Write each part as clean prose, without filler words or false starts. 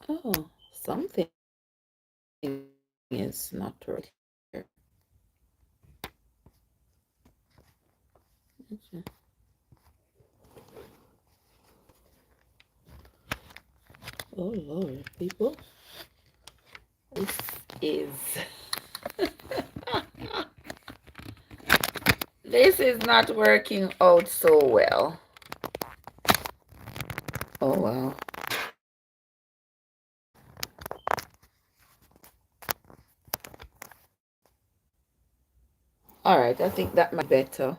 Oh, something is not right here. Okay. Oh Lord, people, this is this is not working out so well. Oh wow. All right, I think that might be better.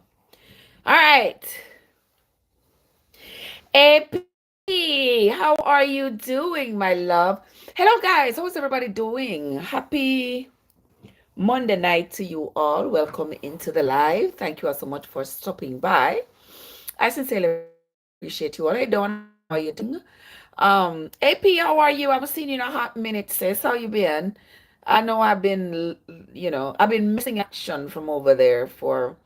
All right, AP, how are you doing, my love? Hello, guys. How's everybody doing? Happy Monday night to you all. Welcome into the live. Thank you all so much for stopping by. I sincerely appreciate you all. Hey, Dawn, how are you doing? AP, how are you? I haven't seen you in a hot minute, sis. How you been? I know I've been missing action from over there for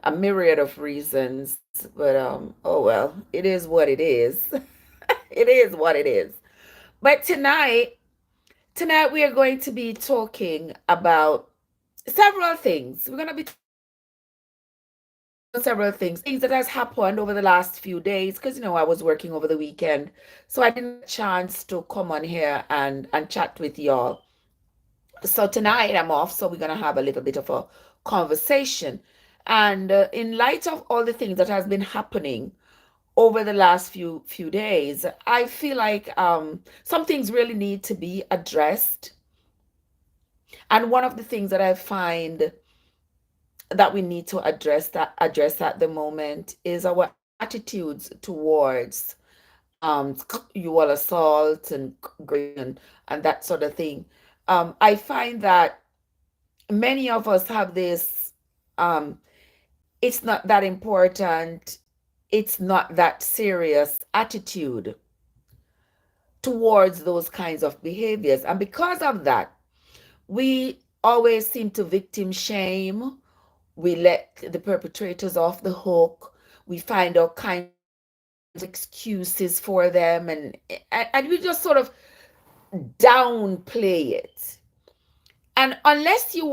a myriad of reasons, but oh well, it is what it is. It is what it is. But tonight we are going to be talking about several things. We're going to be talking about several things that has happened over the last few days because I was working over the weekend, so I didn't get a chance to come on here and chat with y'all. So tonight I'm off, so we're going to have a little bit of a conversation. And in light of all the things that has been happening over the last few days, I feel like some things really need to be addressed. And one of the things that I find that we need to address at the moment is our attitudes towards you all assault and and that sort of thing. I find that many of us have this it's not that important, it's not that serious attitude towards those kinds of behaviors. And because of that, we always seem to victim shame. We let the perpetrators off the hook. We find all kinds of excuses for them, and we just sort of downplay it. And unless you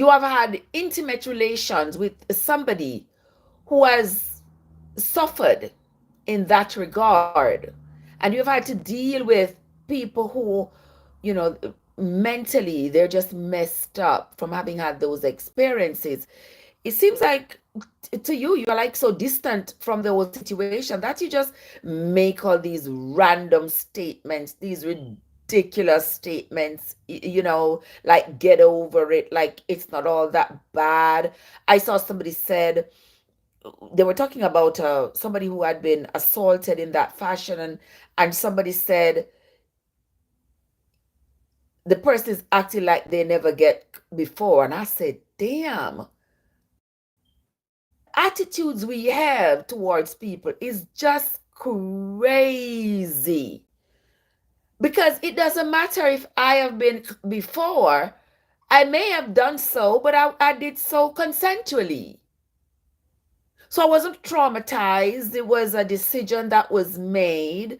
have had intimate relations with somebody who has suffered in that regard, and you've had to deal with people who, you know, mentally they're just messed up from having had those experiences, it seems like to you are like so distant from the whole situation that you just make all these random statements, these ridiculous statements, like get over it, like it's not all that bad. I saw somebody said, they were talking about somebody who had been assaulted in that fashion, and somebody said the person is acting like they never get before. And I said, damn, the attitudes we have towards people is just crazy. Because it doesn't matter if I have been before, I may have done so, but I did so consensually. So I wasn't traumatized. It was a decision that was made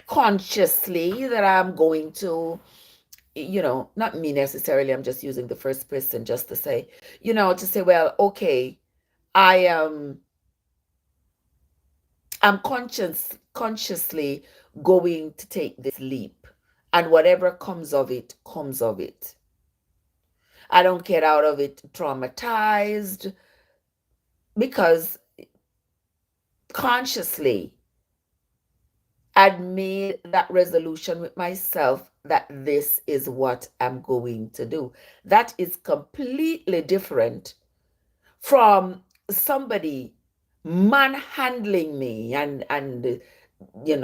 consciously that I'm going to, not me necessarily, I'm just using the first person just to say, to say, well, okay, I am I'm consciously going to take this leap. And whatever comes of it, comes of it. I don't get out of it traumatized because consciously I'd made that resolution with myself that this is what I'm going to do. That is completely different from somebody manhandling me and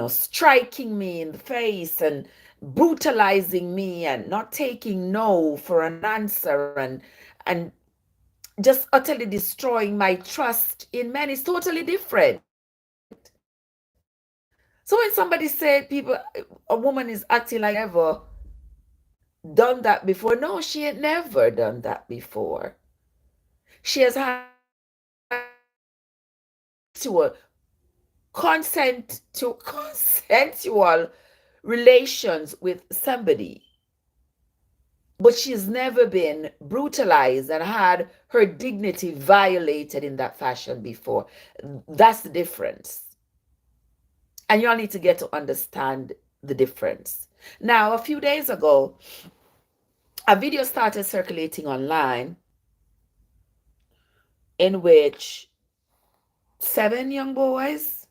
striking me in the face and brutalizing me and not taking no for an answer and just utterly destroying my trust in men is totally different. So when somebody said a woman is acting like never done that before, no, she ain't never done that before. She has had to consensual relations with somebody, but she's never been brutalized and had her dignity violated in that fashion before. That's the difference. And y'all need to get to understand the difference. Now, a few days ago, a video started circulating online in which seven young boys,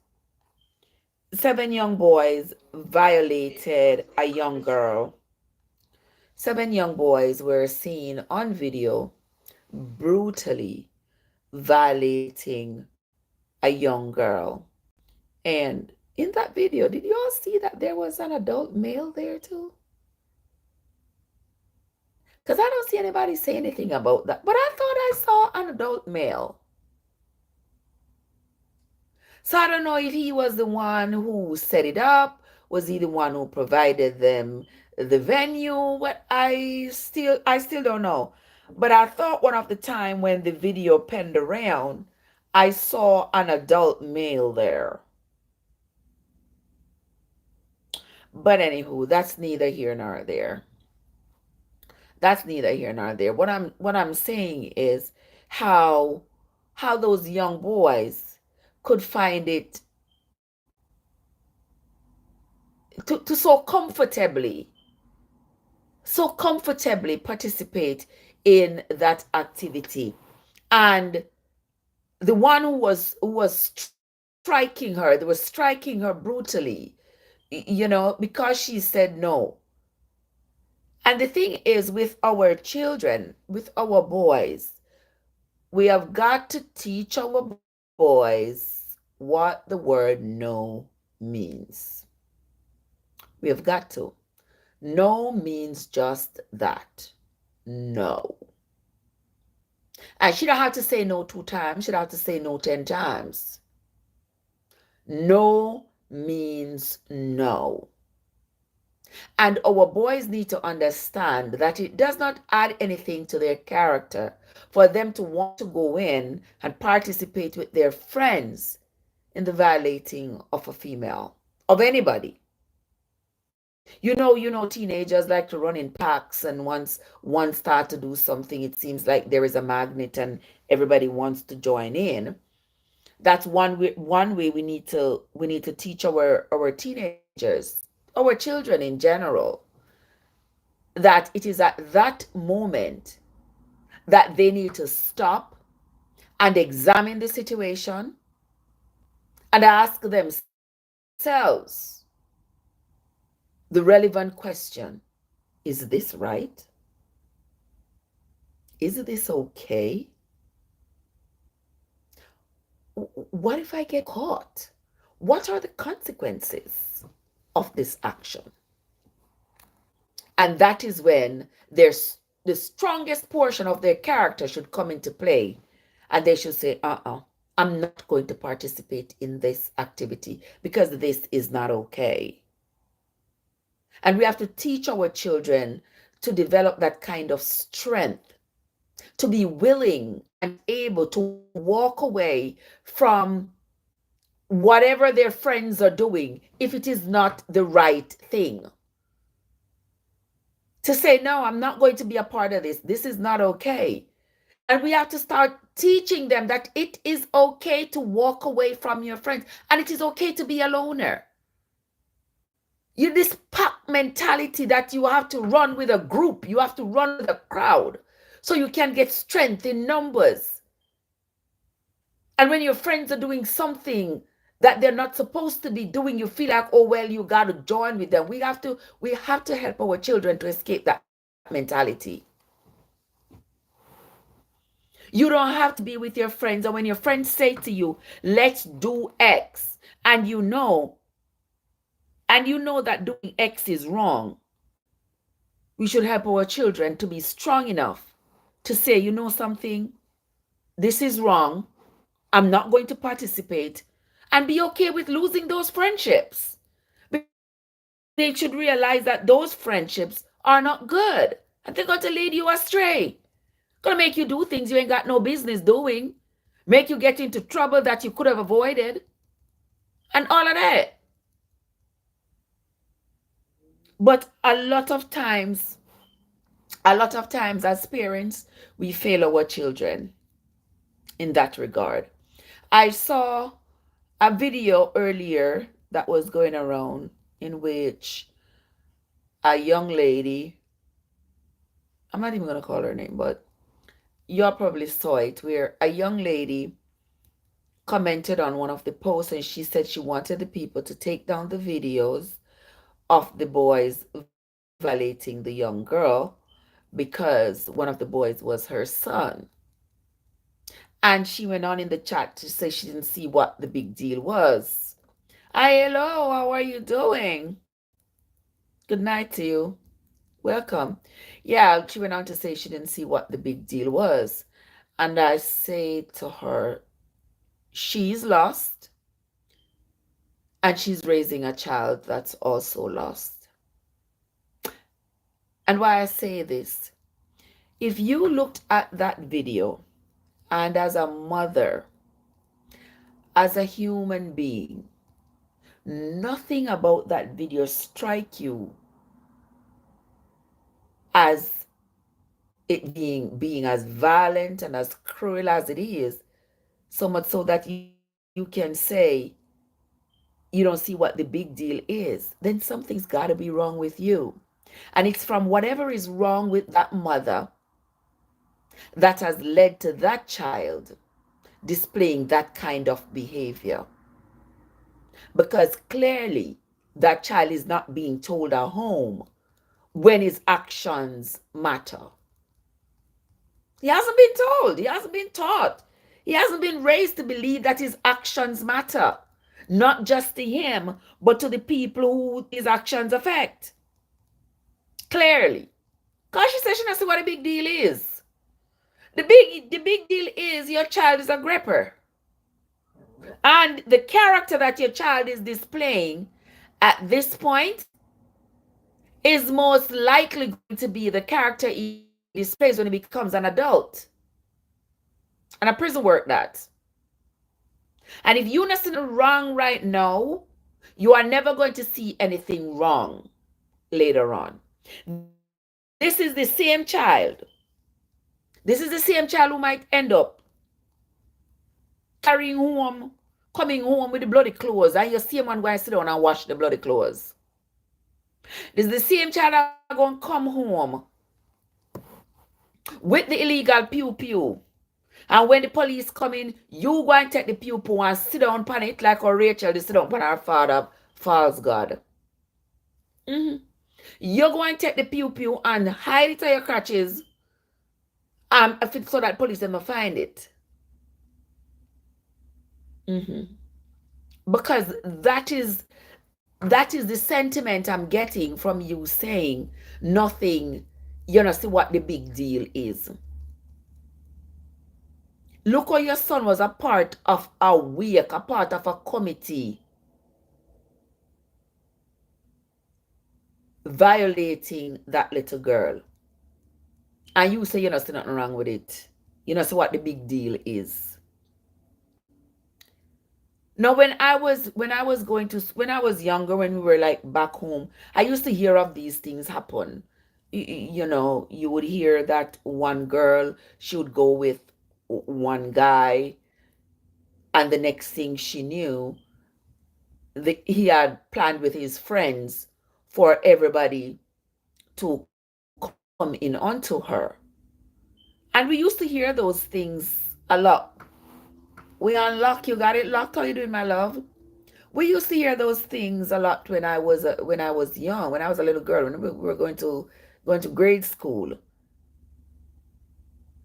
seven young boys violated a young girl. Seven young boys were seen on video brutally violating a young girl. And in that video, did you all see that there was an adult male there too? Because I don't see anybody say anything about that. But I thought I saw an adult male. So I don't know if he was the one who set it up. Was he the one who provided them the venue? But I still don't know. But I thought one of the time when the video penned around, I saw an adult male there. But anywho, that's neither here nor there. That's neither here nor there. What I'm saying is how how those young boys could find it to so comfortably participate in that activity. And the one who was striking her, they were striking her brutally, because she said no. And the thing is, with our children, with our boys, we have got to teach our boys what the word no means. We have got to. No means just that. No. And she don't have to say no 2 times. She don't have to say no 10 times. No means no. And our boys need to understand that it does not add anything to their character for them to want to go in and participate with their friends in the violating of a female, of anybody. Teenagers like to run in packs, and once one start to do something, it seems like there is a magnet and everybody wants to join in. That's one way we need to teach our teenagers, our children in general, that it is at that moment that they need to stop and examine the situation and ask themselves the relevant question: is this right? Is this okay? What if I get caught? What are the consequences of this action? And that is when there's the strongest portion of their character should come into play. And they should say, I'm not going to participate in this activity because this is not okay. And we have to teach our children to develop that kind of strength, to be willing and able to walk away from whatever their friends are doing if it is not the right thing. To say, no, I'm not going to be a part of this. This is not okay. And we have to start teaching them that it is okay to walk away from your friends, and it is okay to be a loner. This pack mentality that you have to run with a group, you have to run with a crowd so you can get strength in numbers. And when your friends are doing something that they're not supposed to be doing, you feel like, oh, well, you got to join with them. We have to help our children to escape that mentality. You don't have to be with your friends, and when your friends say to you, let's do X, and you know that doing X is wrong, we should help our children to be strong enough to say, you know something, this is wrong, I'm not going to participate, and be okay with losing those friendships. They should realize that those friendships are not good, and they're going to lead you astray. Gonna make you do things you ain't got no business doing, make you get into trouble that you could have avoided. and all of that. But a lot of times as parents, we fail our children in that regard. I saw a video earlier that was going around in which a young lady, I'm not even going to call her name, but you probably saw it, where a young lady commented on one of the posts and she said she wanted the people to take down the videos of the boys violating the young girl because one of the boys was her son. And she went on in the chat to say she didn't see what the big deal was. Hi, hello, how are you doing? Good night to you. Welcome. Yeah, she went on to say she didn't see what the big deal was. And I say to her, she's lost and she's raising a child that's also lost. And why I say this, if you looked at that video and as a mother, as a human being, nothing about that video strike you as it being as violent and as cruel as it is, so much so that you can say you don't see what the big deal is, then something's got to be wrong with you. And it's from whatever is wrong with that mother that has led to that child displaying that kind of behavior. Because clearly that child is not being told at home when his actions matter. He hasn't been told, he hasn't been taught, he hasn't been raised to believe that his actions matter, not just to him, but to the people who his actions affect. Clearly. Because she says she doesn't see what the big deal is. The big deal is your child is a gripper. And the character that your child is displaying at this point is most likely going to be the character he displays when he becomes an adult. And a prison work that. And if you're not seeing wrong right now, you are never going to see anything wrong later on. This is the same child. This is the same child who might end up carrying home, coming home with the bloody clothes, and you see him and go and sit down and wash the bloody clothes. This is the same child that going to come home with the illegal pew-pew. And when the police come in, you go and take the pew-pew and sit down on it like how Rachel did sit down on her father, false God. You go and take the pew-pew and hide it on your crutches so that police never find it. Because that is the sentiment I'm getting from you saying nothing, you know, see what the big deal is. Look how your son was a part of a wake, a part of a committee violating that little girl. And you say you don't see nothing wrong with it. You know, see what the big deal is. Now, when I was younger, when we were like back home, I used to hear of these things happen. You know, you would hear that one girl, she would go with one guy, and the next thing she knew, he had planned with his friends for everybody to come in onto her. And we used to hear those things a lot. We unlock, you got it locked. How you doing, my love? We used to hear those things a lot when I was young, when I was a little girl, when we were going to grade school.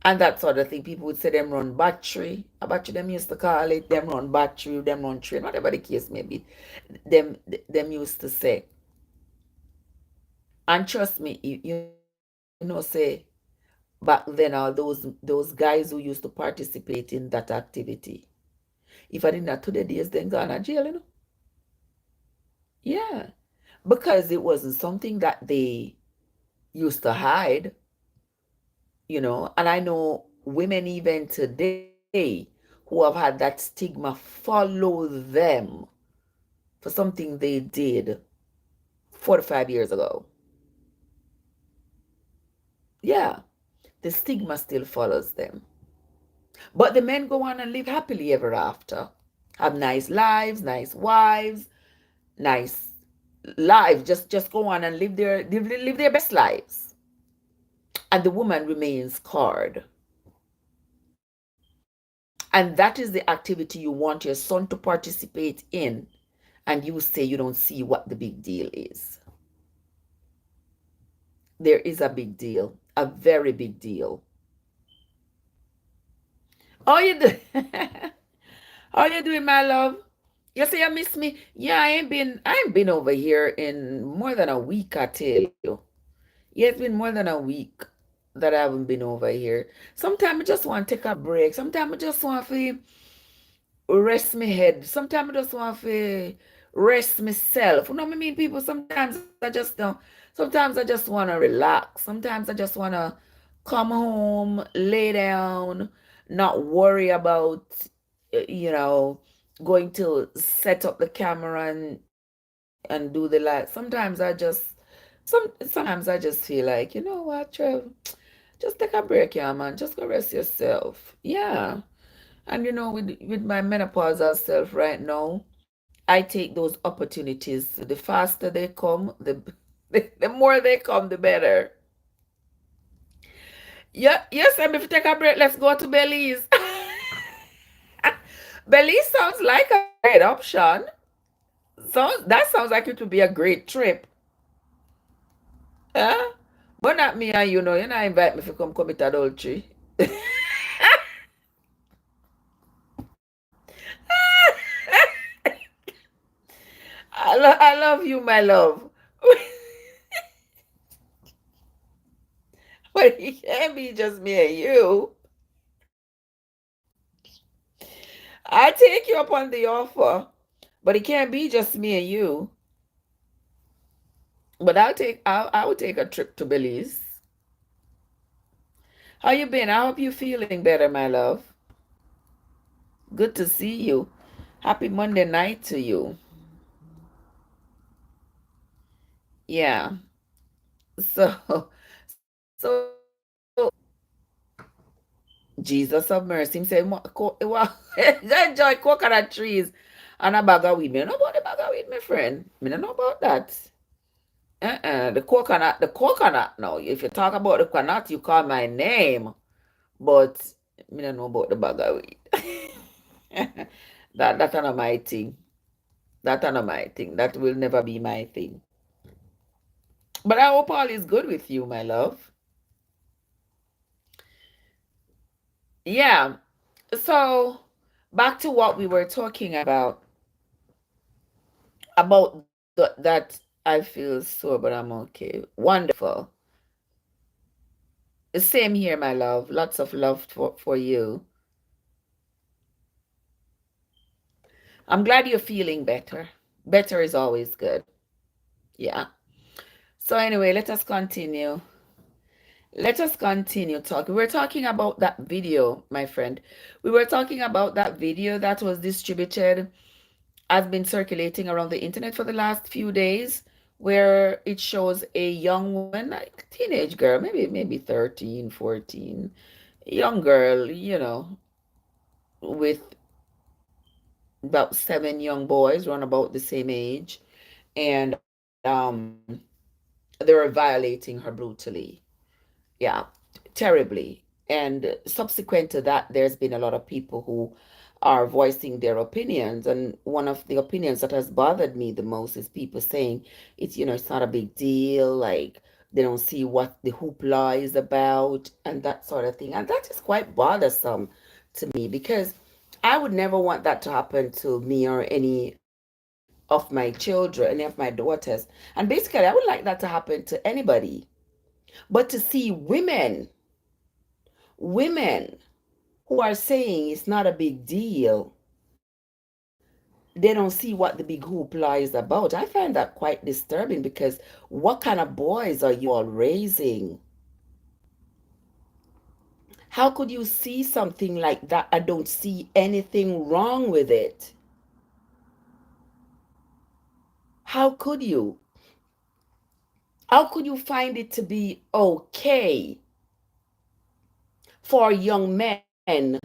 And that sort of thing. People would say them run battery. A battery them used to call it, them run battery, them run train, whatever the case may be. Them used to say. And trust me, you know, say back then all those guys who used to participate in that activity. If I didn't have today days, then gone to jail, you know. Yeah. Because it wasn't something that they used to hide, you know. And I know women even today who have had that stigma follow them for something they did 45 years ago. Yeah, the stigma still follows them. But the men go on and live happily ever after. Have nice lives, nice wives, nice lives. Just go on and live their best lives. And the woman remains scarred. And that is the activity you want your son to participate in. And you say you don't see what the big deal is. There is a big deal, a very big deal. How you do? How you doing, my love? You say you miss me? Yeah, I ain't been over here in more than a week, I tell you. Yeah, it's been more than a week that I haven't been over here. Sometimes I just want to take a break. Sometimes I just want to rest my head. Sometimes I just want to rest myself. You know what I mean, people? Sometimes I just don't. Sometimes I just want to relax. Sometimes I just want to come home, lay down, not worry about, you know, going to set up the camera and do the light. Sometimes I just feel like, you know what, Trev, just take a break, yeah, man. Just go rest yourself. Yeah. And with my menopausal self right now, I take those opportunities. The faster they come, the more they come, the better. Yeah, yes, and if you take a break, let's go to Belize. Belize sounds like a great option. That sounds like it would be a great trip. Huh? But not me and you not invite me to come commit adultery. I love you, my love. But it can't be just me and you. I take you up on the offer, but it can't be just me and you. But I will take a trip to Belize. How you been? I hope you're feeling better, my love. Good to see you. Happy Monday night to you. Yeah. So Jesus of mercy. Him say, enjoy coconut trees and a bag of weed. Me don't know about the bag of weed, my friend. Me don't know about that. The coconut now. If you talk about the coconut, you call my name. But me don't know about the bag of weed. That's not my thing. That's not my thing. That will never be my thing. But I hope all is good with you, my love. Yeah. So back to what we were talking about that I feel sore, but I'm okay. Wonderful. The same here, my love. Lots of love for you. I'm glad you're feeling better. Better is always good. Yeah. So anyway, let us continue. Let us continue talking. We're talking about that video, my friend. We were talking about that video that was distributed, has been circulating around the internet for the last few days, where it shows a young woman, like teenage girl, maybe 13, 14, young girl, with about seven young boys, run about the same age, and they were violating her brutally. Yeah, terribly. And subsequent to that, there's been a lot of people who are voicing their opinions. And one of the opinions that has bothered me the most is people saying it's not a big deal, like they don't see what the hoopla is about and that sort of thing. And that is quite bothersome to me because I would never want that to happen to me or any of my children, any of my daughters. And basically, I would like that to happen to anybody. But to see women who are saying it's not a big deal, they don't see what the big hoopla is about. I find that quite disturbing because what kind of boys are you all raising? How could you see something like that? I don't see anything wrong with it. How could you? How could you find it to be okay for young men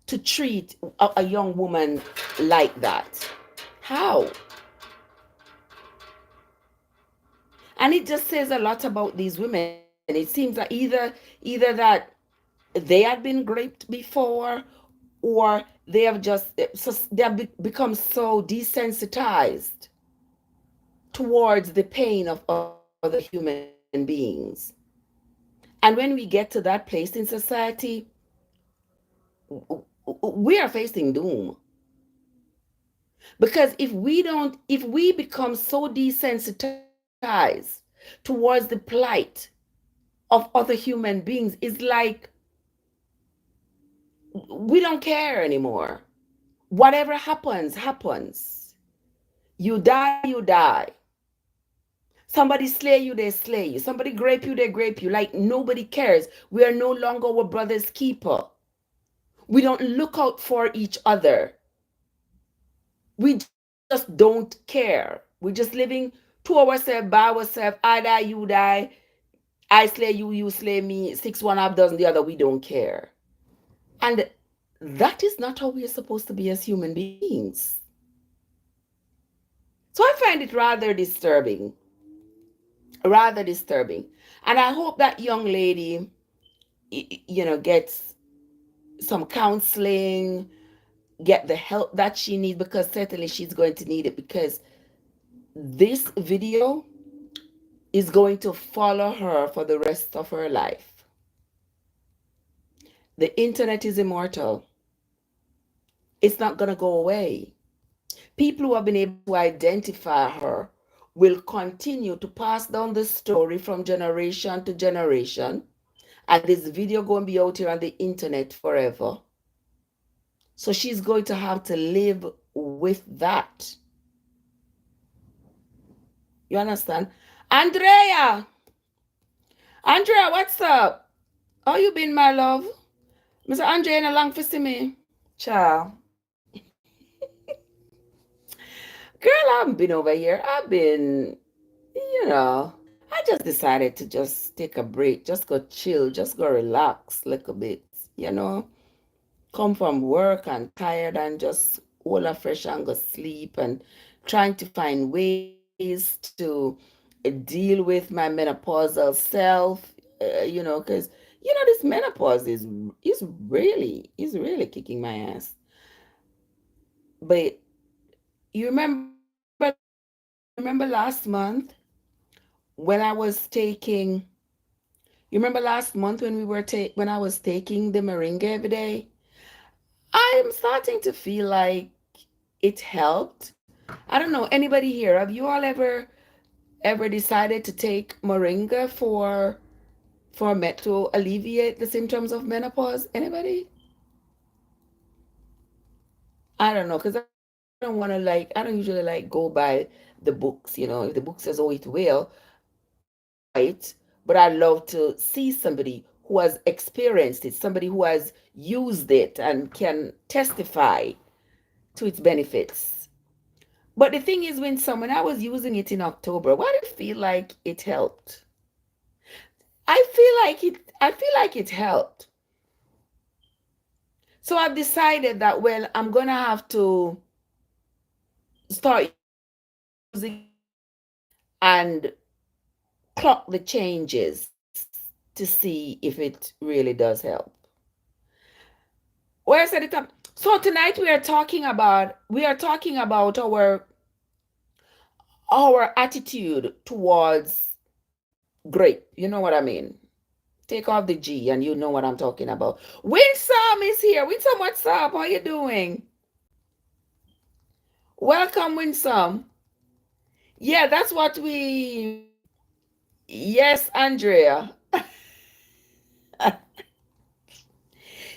to treat a young woman like that? How? And it just says a lot about these women. It seems that either that they had been raped before, or they have just they have become so desensitized towards the pain of other human beings. And when we get to that place in society, we are facing doom. Because if we become so desensitized towards the plight of other human beings, it's like we don't care anymore. Whatever happens, happens. You die, you die. Somebody slay you, they slay you. Somebody grape you, they grape you. Like nobody cares. We are no longer our brother's keeper. We don't look out for each other. We just don't care. We're just living to ourselves, by ourselves. I die, you die. I slay you, you slay me. Six, one, half dozen, the other. We don't care. And that is not how we are supposed to be as human beings. So I find it rather disturbing. Rather disturbing. And I hope that young lady, gets some counseling, get the help that she needs, because certainly she's going to need it, because this video is going to follow her for the rest of her life. The internet is immortal. It's not going to go away. People who have been able to identify her will continue to pass down the story from generation to generation. And this video going to be out here on the internet forever. So she's going to have to live with that. You understand? Andrea! Andrea, what's up? How you been, my love? Mr. Andrea in a long for see me. Ciao. Girl, I haven't been over here. I've been, I just decided to just take a break, just go chill, just go relax a little bit, you know. Come from work and tired and just all afresh and go sleep, and trying to find ways to deal with my menopausal self, because this menopause is really kicking my ass. But you remember last month when I was taking you remember last month when when I was taking the moringa every day? I'm starting to feel like it helped. I don't know, anybody here, have you all ever decided to take moringa to alleviate the symptoms of menopause? Anybody? I don't know, because I don't want to I don't usually go by the books, if the book says, oh, it will, right? But I love to see somebody who has experienced it, somebody who has used it and can testify to its benefits. But the thing is, when I was using it in October, why did it feel like it helped? I feel like it helped. So I've decided that, well, I'm gonna have to start using and clock the changes to see if it really does help. Where I said it up. So tonight we are talking about our attitude towards grape. You know what I mean? Take off the G and you know what I'm talking about. Winsome is here. Winsome, what's up? How you doing? Welcome, Winsome. Yeah, that's what we. Yes, Andrea.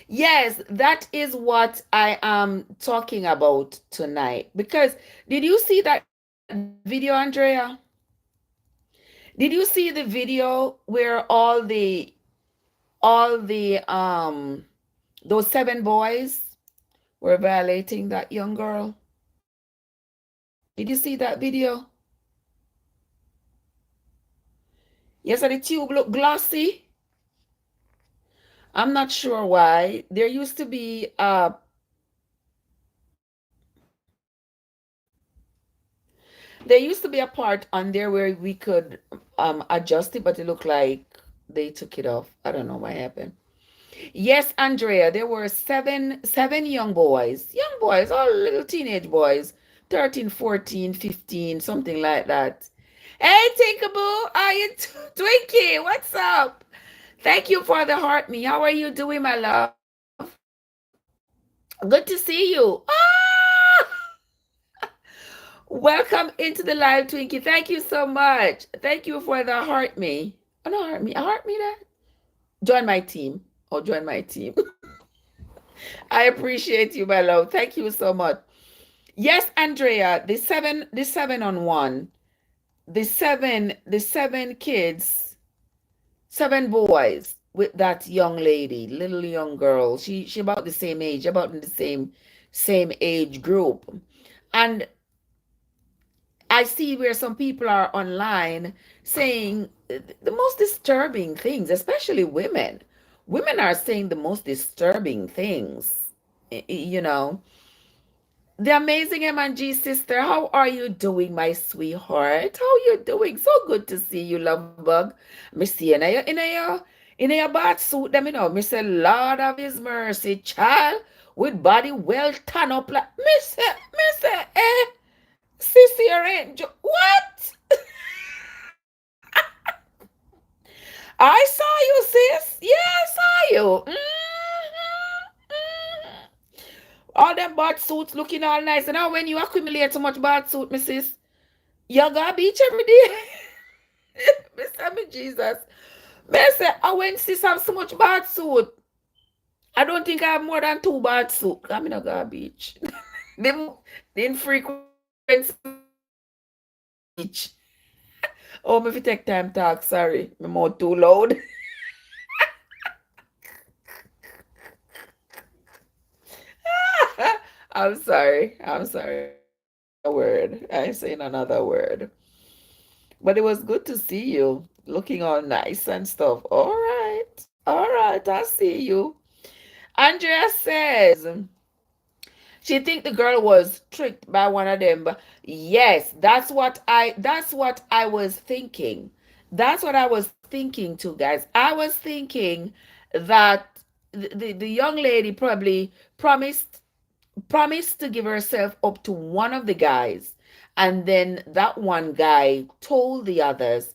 Yes, that is what I am talking about tonight. Because did you see that video, Andrea? Did you see the video where all the those seven boys were violating that young girl? Did you see that video? Yes, and the tube look glossy. I'm not sure why. There used to be there used to be a part on there where we could adjust it, but it looked like they took it off. I don't know what happened. Yes, Andrea, there were seven young boys, all little teenage boys, 13, 14, 15, something like that. Hey, Tinkaboo, are you Twinkie? What's up? Thank you for the heart me. How are you doing, my love? Good to see you. Welcome into the live, Twinkie. Thank you so much. Thank you for the heart me. Oh, no, heart me that. Join my team. Or join my team. I appreciate you, my love. Thank you so much. Yes, Andrea, the seven on one, the seven kids, seven boys with that young lady, little young girl. She about the same age, about in the same age group. And I see where some people are online saying the most disturbing things, especially women. Women are saying the most disturbing things. You know, the amazing M&G sister, how are you doing, my sweetheart? How you doing? So good to see you, love bug. Me see you in your bath suit, them, Me say, Lord of His mercy, child, with body well tan up like me say, sissy ain't what? I saw you, sis. Yeah, I saw you. All them bad suits looking all nice. And now when you accumulate so much bad suit, missus, you got beach every day. Mr. Me Jesus. Me say, I when sis have so much bad suit, I don't think I have more than two bad suit. I mean, I got beach. The infrequency beach. Oh, me if you take time talk, sorry. My mouth too loud. I'm sorry. I'm sorry. I ain't saying another word. I ain't saying another word. But it was good to see you looking all nice and stuff. All right. All right. I see you. Andrea says she think the girl was tricked by one of them. But yes, that's what I was thinking. That's what I was thinking too, guys. I was thinking that the young lady probably promised to give herself up to one of the guys, and then that one guy told the others,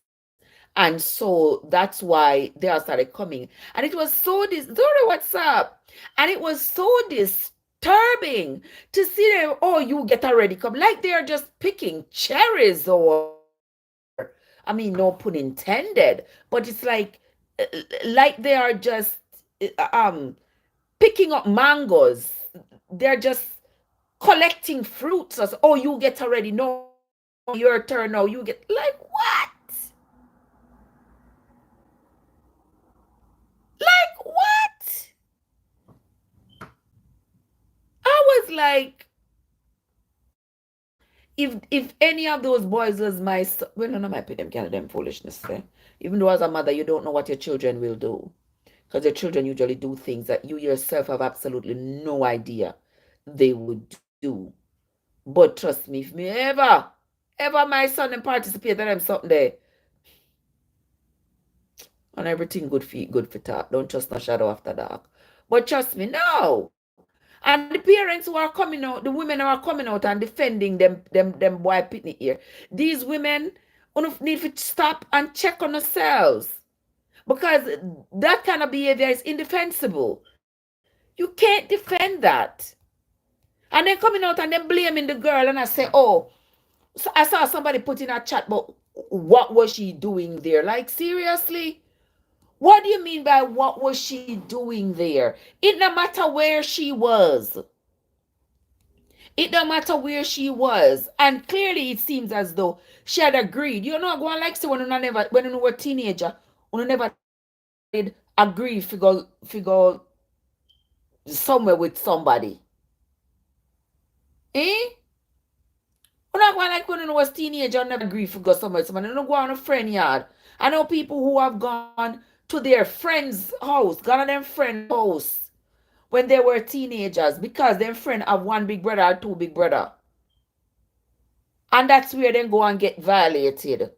and so that's why they all started coming. And it was so Zora, what's up? And it was so disturbing to see them. Oh, you get already come, like they're just picking cherries, or I mean, no pun intended, but it's like they are just um picking up mangoes. They're just collecting fruits. As, oh, you get already. No, your turn now. You get like what? Like what? I was like, if any of those boys was my son, well, no, my pay them kind of them foolishness. Eh? Even though as a mother, you don't know what your children will do. Because your children usually do things that you yourself have absolutely no idea they would do. But trust me, if me ever my son and participate in them something there, and everything good for talk. Don't trust no shadow after dark. But trust me, no. And the parents who are coming out, the women who are coming out and defending them boy pitney here. These women need to stop and check on themselves. Because that kind of behavior is indefensible. You can't defend that. And then coming out and then blaming the girl, and I say, oh, so I saw somebody put in a chat, but what was she doing there? Like, seriously? What do you mean by what was she doing there? It no matter where she was. It no matter where she was. And clearly it seems as though she had agreed. You know, go on like say when you were a teenager, you never did agree figure somewhere with somebody. Eh? We're not going like know was teenager never agree for go somewhere. Somebody don't go on a friend yard. I know people who have gone to their friend's house, gone to them friend's house when they were teenagers because their friend have one big brother or two big brother. And that's where they go and get violated.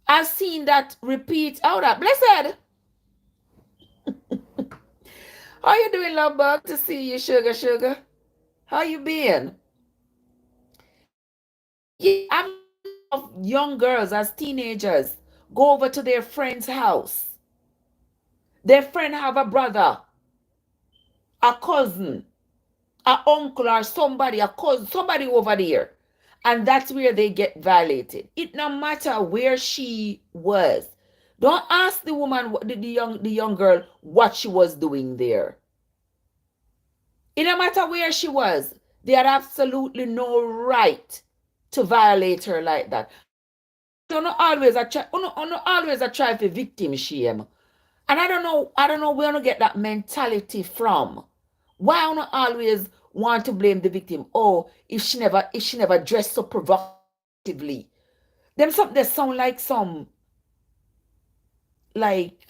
I've seen that repeat. Oh, that blessed. How you doing, love bug? To see you, sugar, sugar. How you been? Yeah, I've of young girls as teenagers go over to their friend's house. Their friend have a brother, a cousin, a uncle, or somebody, a cousin, somebody over there. And that's where they get violated. It no matter where she was. Don't ask the woman, the young girl, what she was doing there. It no matter where she was, they had absolutely no right to violate her like that. Don't always a try for victim shame. And I don't know where to get that mentality from. Why I don't always want to blame the victim? Oh, if she never dressed so provocatively. They sound like some like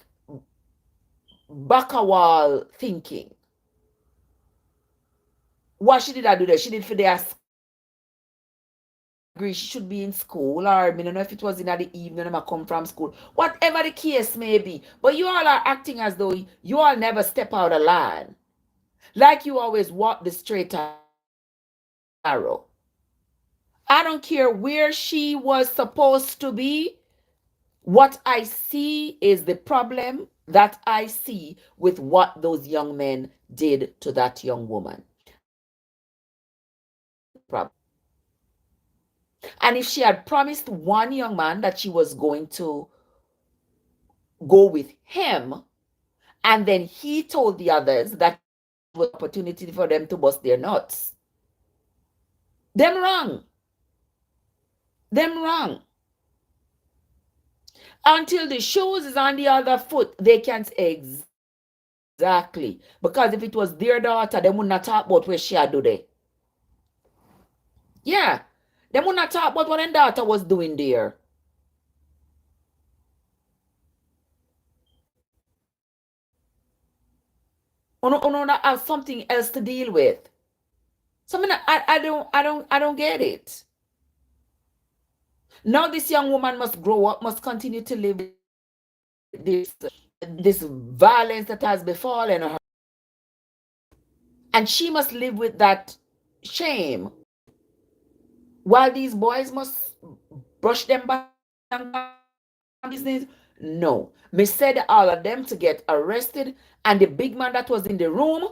back-a-wall thinking. What she did I do that? She did for their agree she should be in school, or I don't know if it was in the evening when I come from school. Whatever the case may be. But you all are acting as though you all never step out of line. Like you always walk the straight and narrow. I don't care where she was supposed to be. What I see is the problem that I see with what those young men did to that young woman. And if she had promised one young man that she was going to go with him, and then he told the others that it was an opportunity for them to bust their nuts, them wrong. Them wrong. Until the shoes is on the other foot, they can't exactly. Because if it was their daughter, they would not talk about where she had do there. Yeah. They would not talk about what their daughter was doing there. Uno have something else to deal with. So I don't get it. Now this young woman must grow up, must continue to live this violence that has befallen her. And she must live with that shame. While these boys must brush them back and business. No. Me said all of them to get arrested, and the big man that was in the room,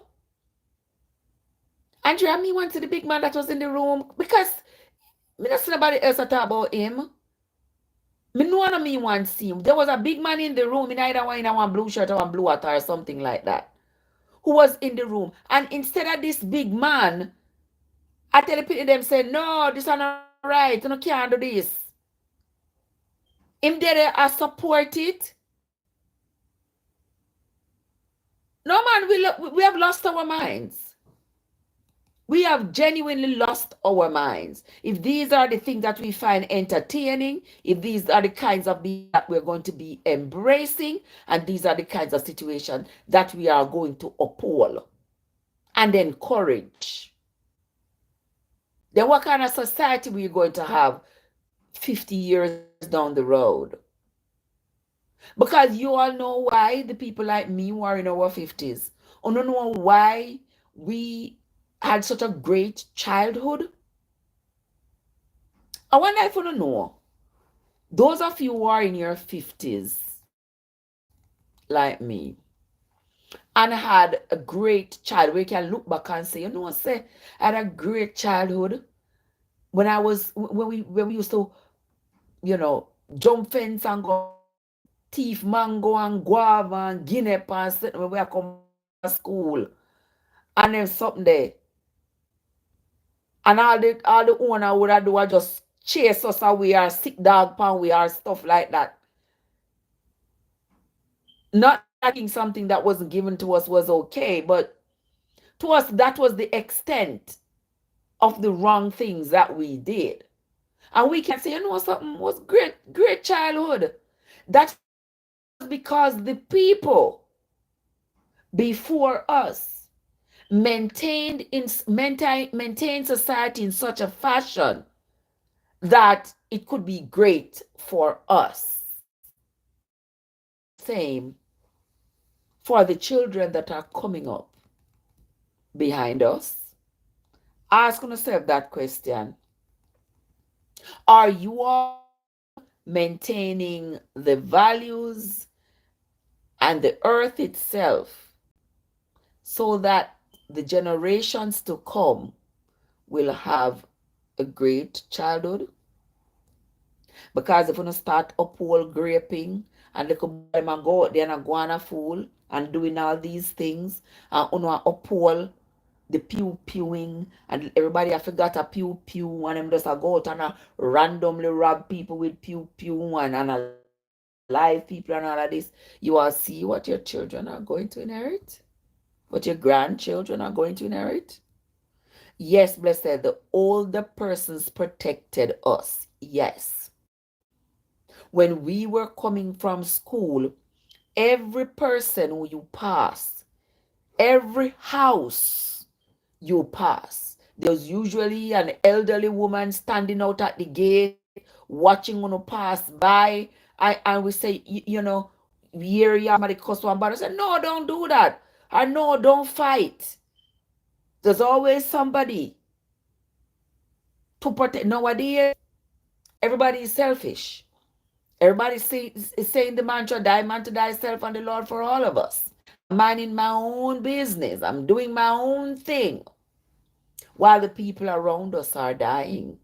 Andrea, me went to the big man that was in the room because me not see nobody else to talk about him. Me no one of me want to see him. There was a big man in the room in either one in a one blue shirt or one blue hat or something like that, who was in the room. And instead of this big man, I tell the people them say, no, this is not right. You can't do this. Him there I support it. No man, we have lost our minds. We have genuinely lost our minds. If these are the things that we find entertaining, if these are the kinds of being that we're going to be embracing, and these are the kinds of situations that we are going to uphold and encourage, then what kind of society we're going to have 50 years down the road? Because you all know why the people like me who are in our 50s, you don't know why we had such a great childhood. I wonder if you don't know, those of you who are in your 50s, like me, and had a great childhood, we can look back and say, you know, say, I had a great childhood when we used to, jump fence and go thief mango and guava and guinea and sit when we are come to school, and then something there. And all the owner would have do was just chase us away or sick dog pan we or stuff like that. Not thinking something that wasn't given to us was okay, but to us that was the extent of the wrong things that we did. And we can say, you know, something was great childhood. That's because the people before us maintained society in such a fashion that it could be great for us. Same for the children that are coming up behind us. Ask yourself that question. Are you all maintaining the values and the earth itself so that the generations to come will have a great childhood? Because if you start uphold graping and little boy man go out there and go on a fool and doing all these things and you uphold the pew pewing and everybody have forgot a pew pew and them just a go out and randomly rob people with pew pew and a live people and all of this, you will see what your children are going to inherit, what your grandchildren are going to inherit. Yes, blessed, the older persons protected us. Yes. When we were coming from school, every person who you pass, every house you pass, there was usually an elderly woman standing out at the gate, watching you pass by. And we say, you know, here you somebody cuss one, but I say, no, don't do that. I know, don't fight. There's always somebody to protect. Nowadays, everybody is selfish. Everybody is saying the mantra, die man to thyself and the Lord for all of us. I'm minding my own business. I'm doing my own thing while the people around us are dying.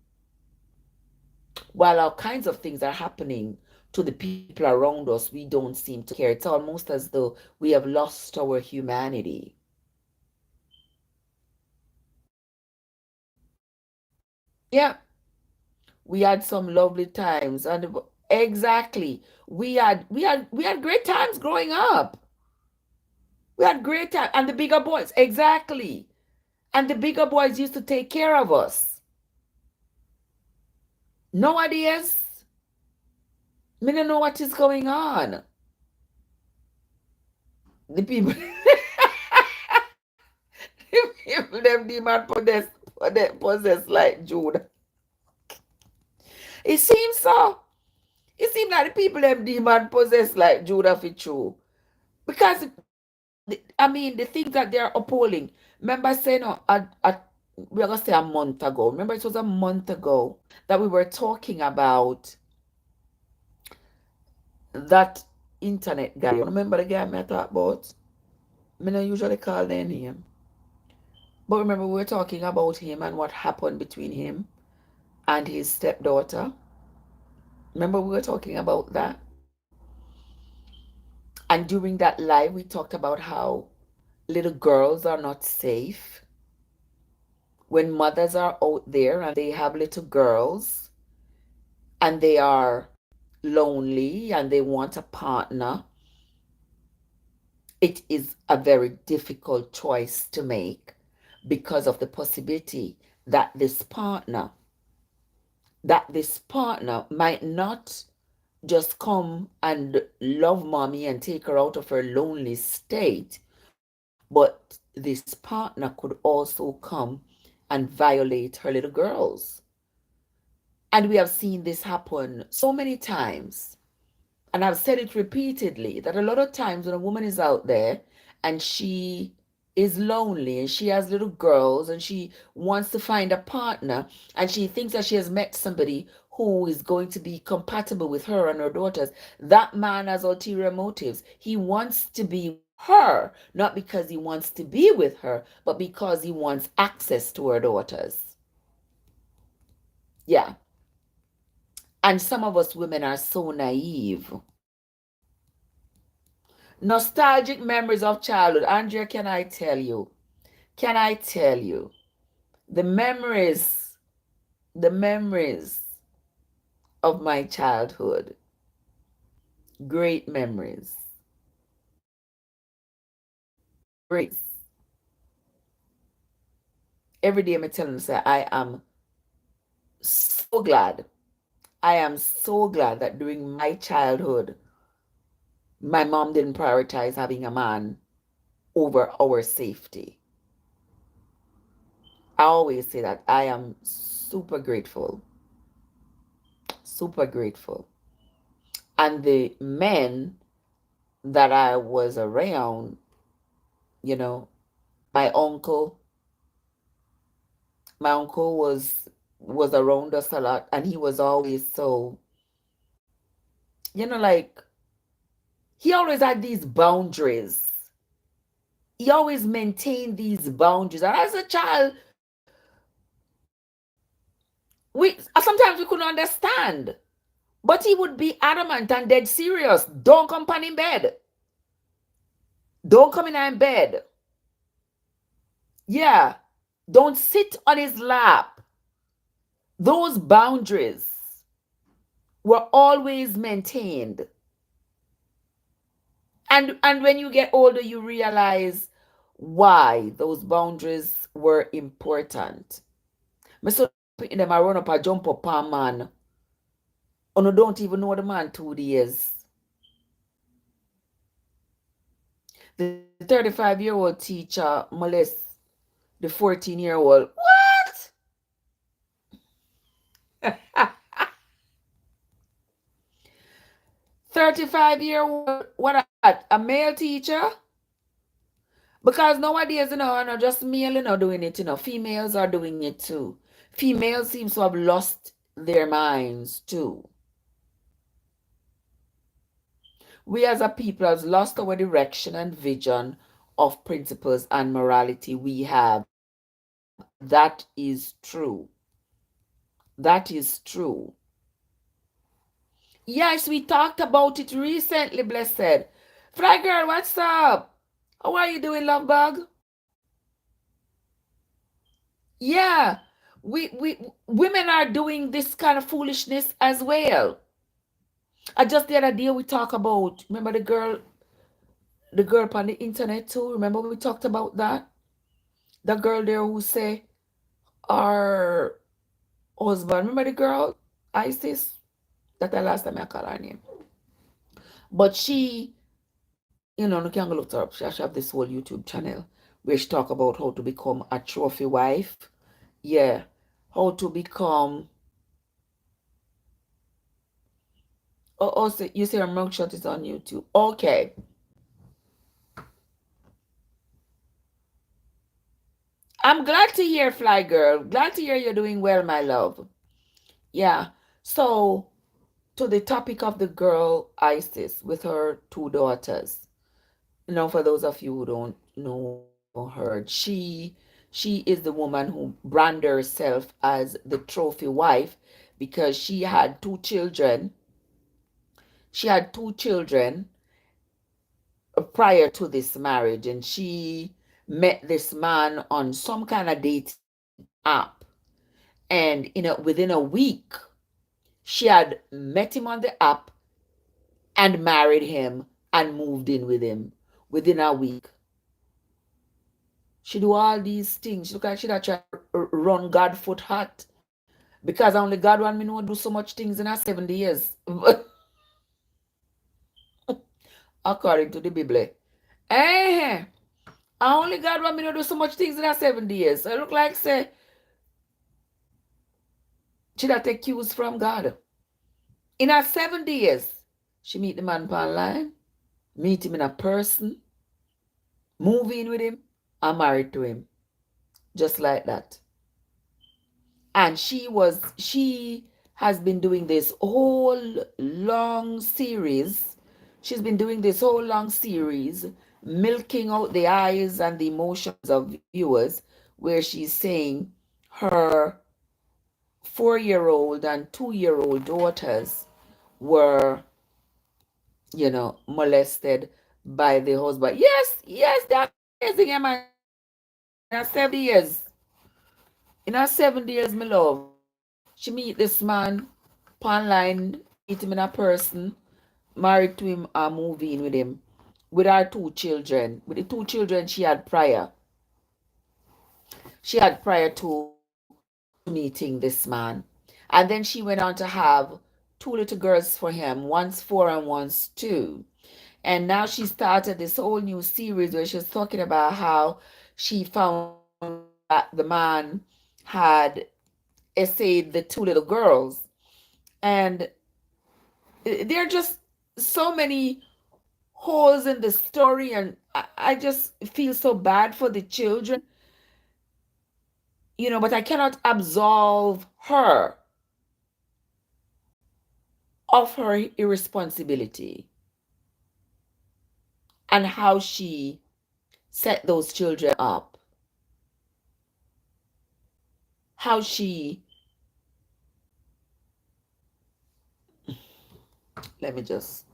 While all kinds of things are happening to the people around us, we don't seem to care. It's almost as though we have lost our humanity. Yeah, we had some lovely times, and exactly, we had great times growing up. We had great time, and the bigger boys, exactly, and the bigger boys used to take care of us. Nowadays, me don't know what is going on. The people, the people them demon possess like Judah. It seems so. It seems like the people them demon possess like Judah for true. Because I mean the things that they're upholding. Remember saying we're gonna say a month ago. Remember it was a month ago that we were talking about that internet guy. You remember the guy I talk about? I don't usually call their name. But remember we were talking about him and what happened between him and his stepdaughter. Remember we were talking about that? And during that live we talked about how little girls are not safe when mothers are out there and they have little girls and they are lonely and they want a partner. It is a very difficult choice to make because of the possibility that this partner might not just come and love mommy and take her out of her lonely state, but this partner could also come and violate her little girls. And we have seen this happen so many times. And I've said it repeatedly that a lot of times when a woman is out there and she is lonely and she has little girls and she wants to find a partner and she thinks that she has met somebody who is going to be compatible with her and her daughters, that man has ulterior motives. He wants to be her, not because he wants to be with her, but because he wants access to her daughters. Yeah. And some of us women are so naive. Nostalgic memories of childhood. Andrea, can I tell you? Can I tell you? The memories of my childhood. Great memories. Great. every day I'm telling you, say, I am so glad. I am so glad that during my childhood, my mom didn't prioritize having a man over our safety. I always say that I am super grateful, super grateful. And the men that I was around, you know, my uncle, my uncle was around us a lot, and he was always so, like he always had these boundaries. He always maintained these boundaries. And as a child, we sometimes we couldn't understand. But he would be adamant and dead serious. Don't come on in bed. Don't come in bed. Yeah. Don't sit on his lap. Those boundaries were always maintained. And when you get older, you realize why those boundaries were important. Me so in them I run up, I jump up on man. Or no don't even know the man 2 days. The 35-year-old teacher molest the 14-year-old. What? 35-year-old, what a male teacher? Because nowadays, not just male, doing it, females are doing it too. Females seem to have lost their minds too. We as a people have lost our direction and vision of principles and morality we have. That is true. That is true. Yes, we talked about it recently, blessed. Fly girl, what's up? How are you doing, love bug? Yeah, we women are doing this kind of foolishness as well. I just the other day we talk about, remember the girl on the internet too. Remember we talked about that? The girl there who say our husband. Remember the girl Isis? That the last time I call her name. But she, you can go look her up. She have this whole YouTube channel where she talk about how to become a trophy wife. Yeah, how to become. Oh, so you say her mugshot is on YouTube. Okay. I'm glad to hear, Fly Girl. Glad to hear you're doing well, my love. Yeah. So, to the topic of the girl Isis with her two daughters. For those of you who don't know her, she is the woman who branded herself as the trophy wife because she had two children. She had two children prior to this marriage, and she met this man on some kind of dating app. And within a week, she had met him on the app and married him and moved in with him within a week. She do all these things. She look like she that try to run God foot hot. Because only God want me to do so much things in her 70 years. According to the Bible. Eh, only God want me to do so much things in her 70 years. So it look like say she that take cues from God. In her 70 years, she meet the man online, meet him in a person, move in with him, and married to him. Just like that. And she has been doing this whole long series. She's been doing this whole long series, milking out the eyes and the emotions of viewers, where she's saying her 4-year-old and 2-year-old daughters were, molested by the husband. Yes, that's amazing, Emma. In her 70 years. In her 70 years, my love, she meet this man online, meet him in a person, married to him, and move in with him. With her two children. With the two children she had prior. she had prior to meeting this man. And then she went on to have two little girls for him, once 4 and once 2. And now she started this whole new series where she's talking about how she found out that the man had essayed the two little girls. And there are just so many holes in the story, and I just feel so bad for the children, but I cannot absolve her of her irresponsibility and how she set those children up, how she, let me just,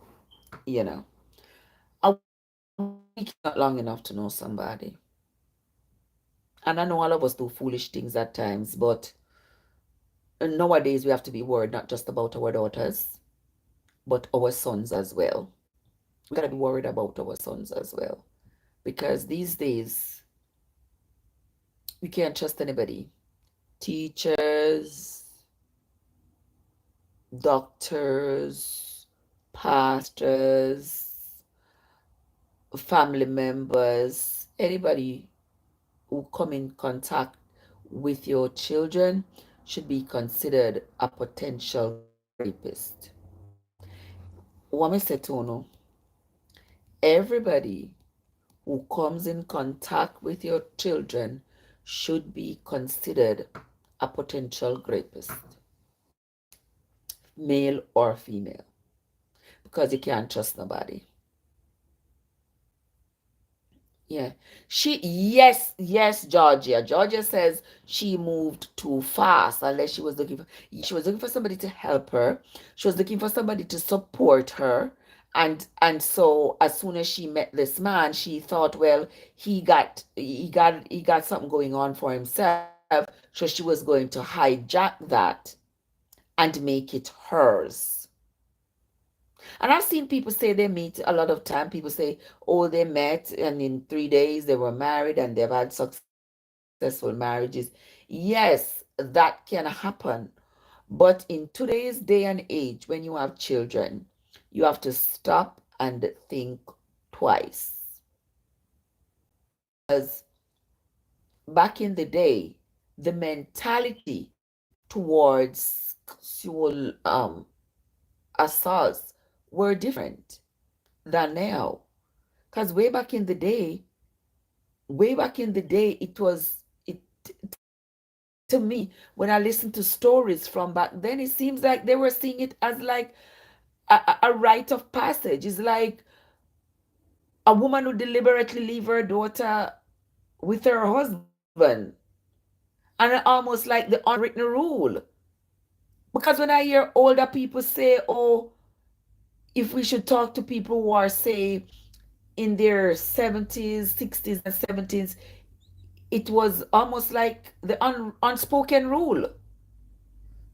you know, a week is not long enough to know somebody. And I know all of us do foolish things at times, but nowadays we have to be worried not just about our daughters, but our sons as well. We gotta be worried about our sons as well. Because these days, you can't trust anybody. Teachers, doctors, pastors, family members, anybody who come in contact with your children should be considered a potential rapist. What me say to you, everybody who comes in contact with your children should be considered a potential rapist, male or female, because you can't trust nobody. Yeah. Yes, Georgia. Georgia says she moved too fast unless she was looking for somebody to help her. She was looking for somebody to support her. And so as soon as she met this man, she thought, well, he got something going on for himself. So she was going to hijack that and make it hers. And I've seen people say they meet a lot of time. People say, oh, they met and in 3 days they were married and they've had successful marriages. Yes, that can happen. But in today's day and age, when you have children, you have to stop and think twice. Because back in the day, the mentality towards sexual assaults were different than now. Because way back in the day, to me, when I listen to stories from back then, it seems like they were seeing it as like a rite of passage. It's like a woman who deliberately leave her daughter with her husband, and almost like the unwritten rule. Because when I hear older people say, "Oh, if we should talk to people who are, say, in their 70s, 60s, and 70s," it was almost like the unspoken rule.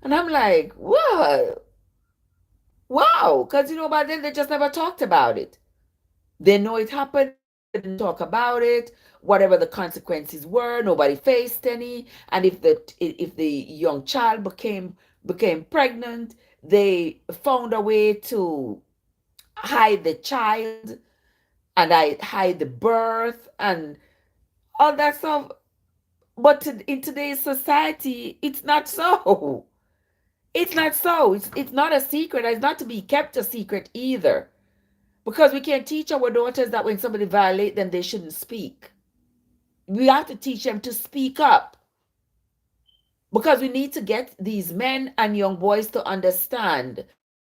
And I'm like, what? Wow. Because, back then they just never talked about it. They know it happened, they didn't talk about it. Whatever the consequences were, nobody faced any. And if the young child became pregnant, they found a way to hide the child and I hide the birth and all that stuff. But in today's society, it's not so. It's not so. It's not a secret. It's not to be kept a secret either. Because we can't teach our daughters that when somebody violates them, they shouldn't speak. We have to teach them to speak up. Because we need to get these men and young boys to understand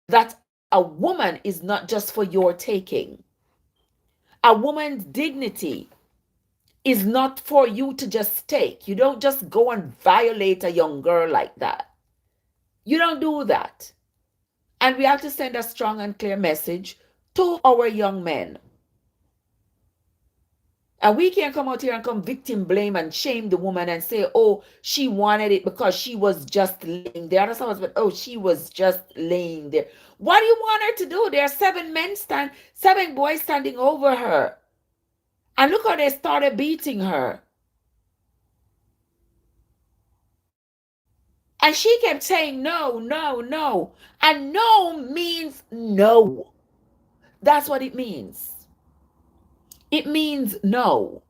that a woman is not just for your taking. A woman's dignity is not for you to just take. You don't just go and violate a young girl like that. You don't do that. And we have to send a strong and clear message to our young men. And we can't come out here and come victim blame and shame the woman and say, oh, she wanted it because she was just laying there. That's how it's, but oh, she was just laying there. What do you want her to do? There are seven boys standing over her. And look how they started beating her. And she kept saying no, no, no. And no means no. That's what it means. It means no.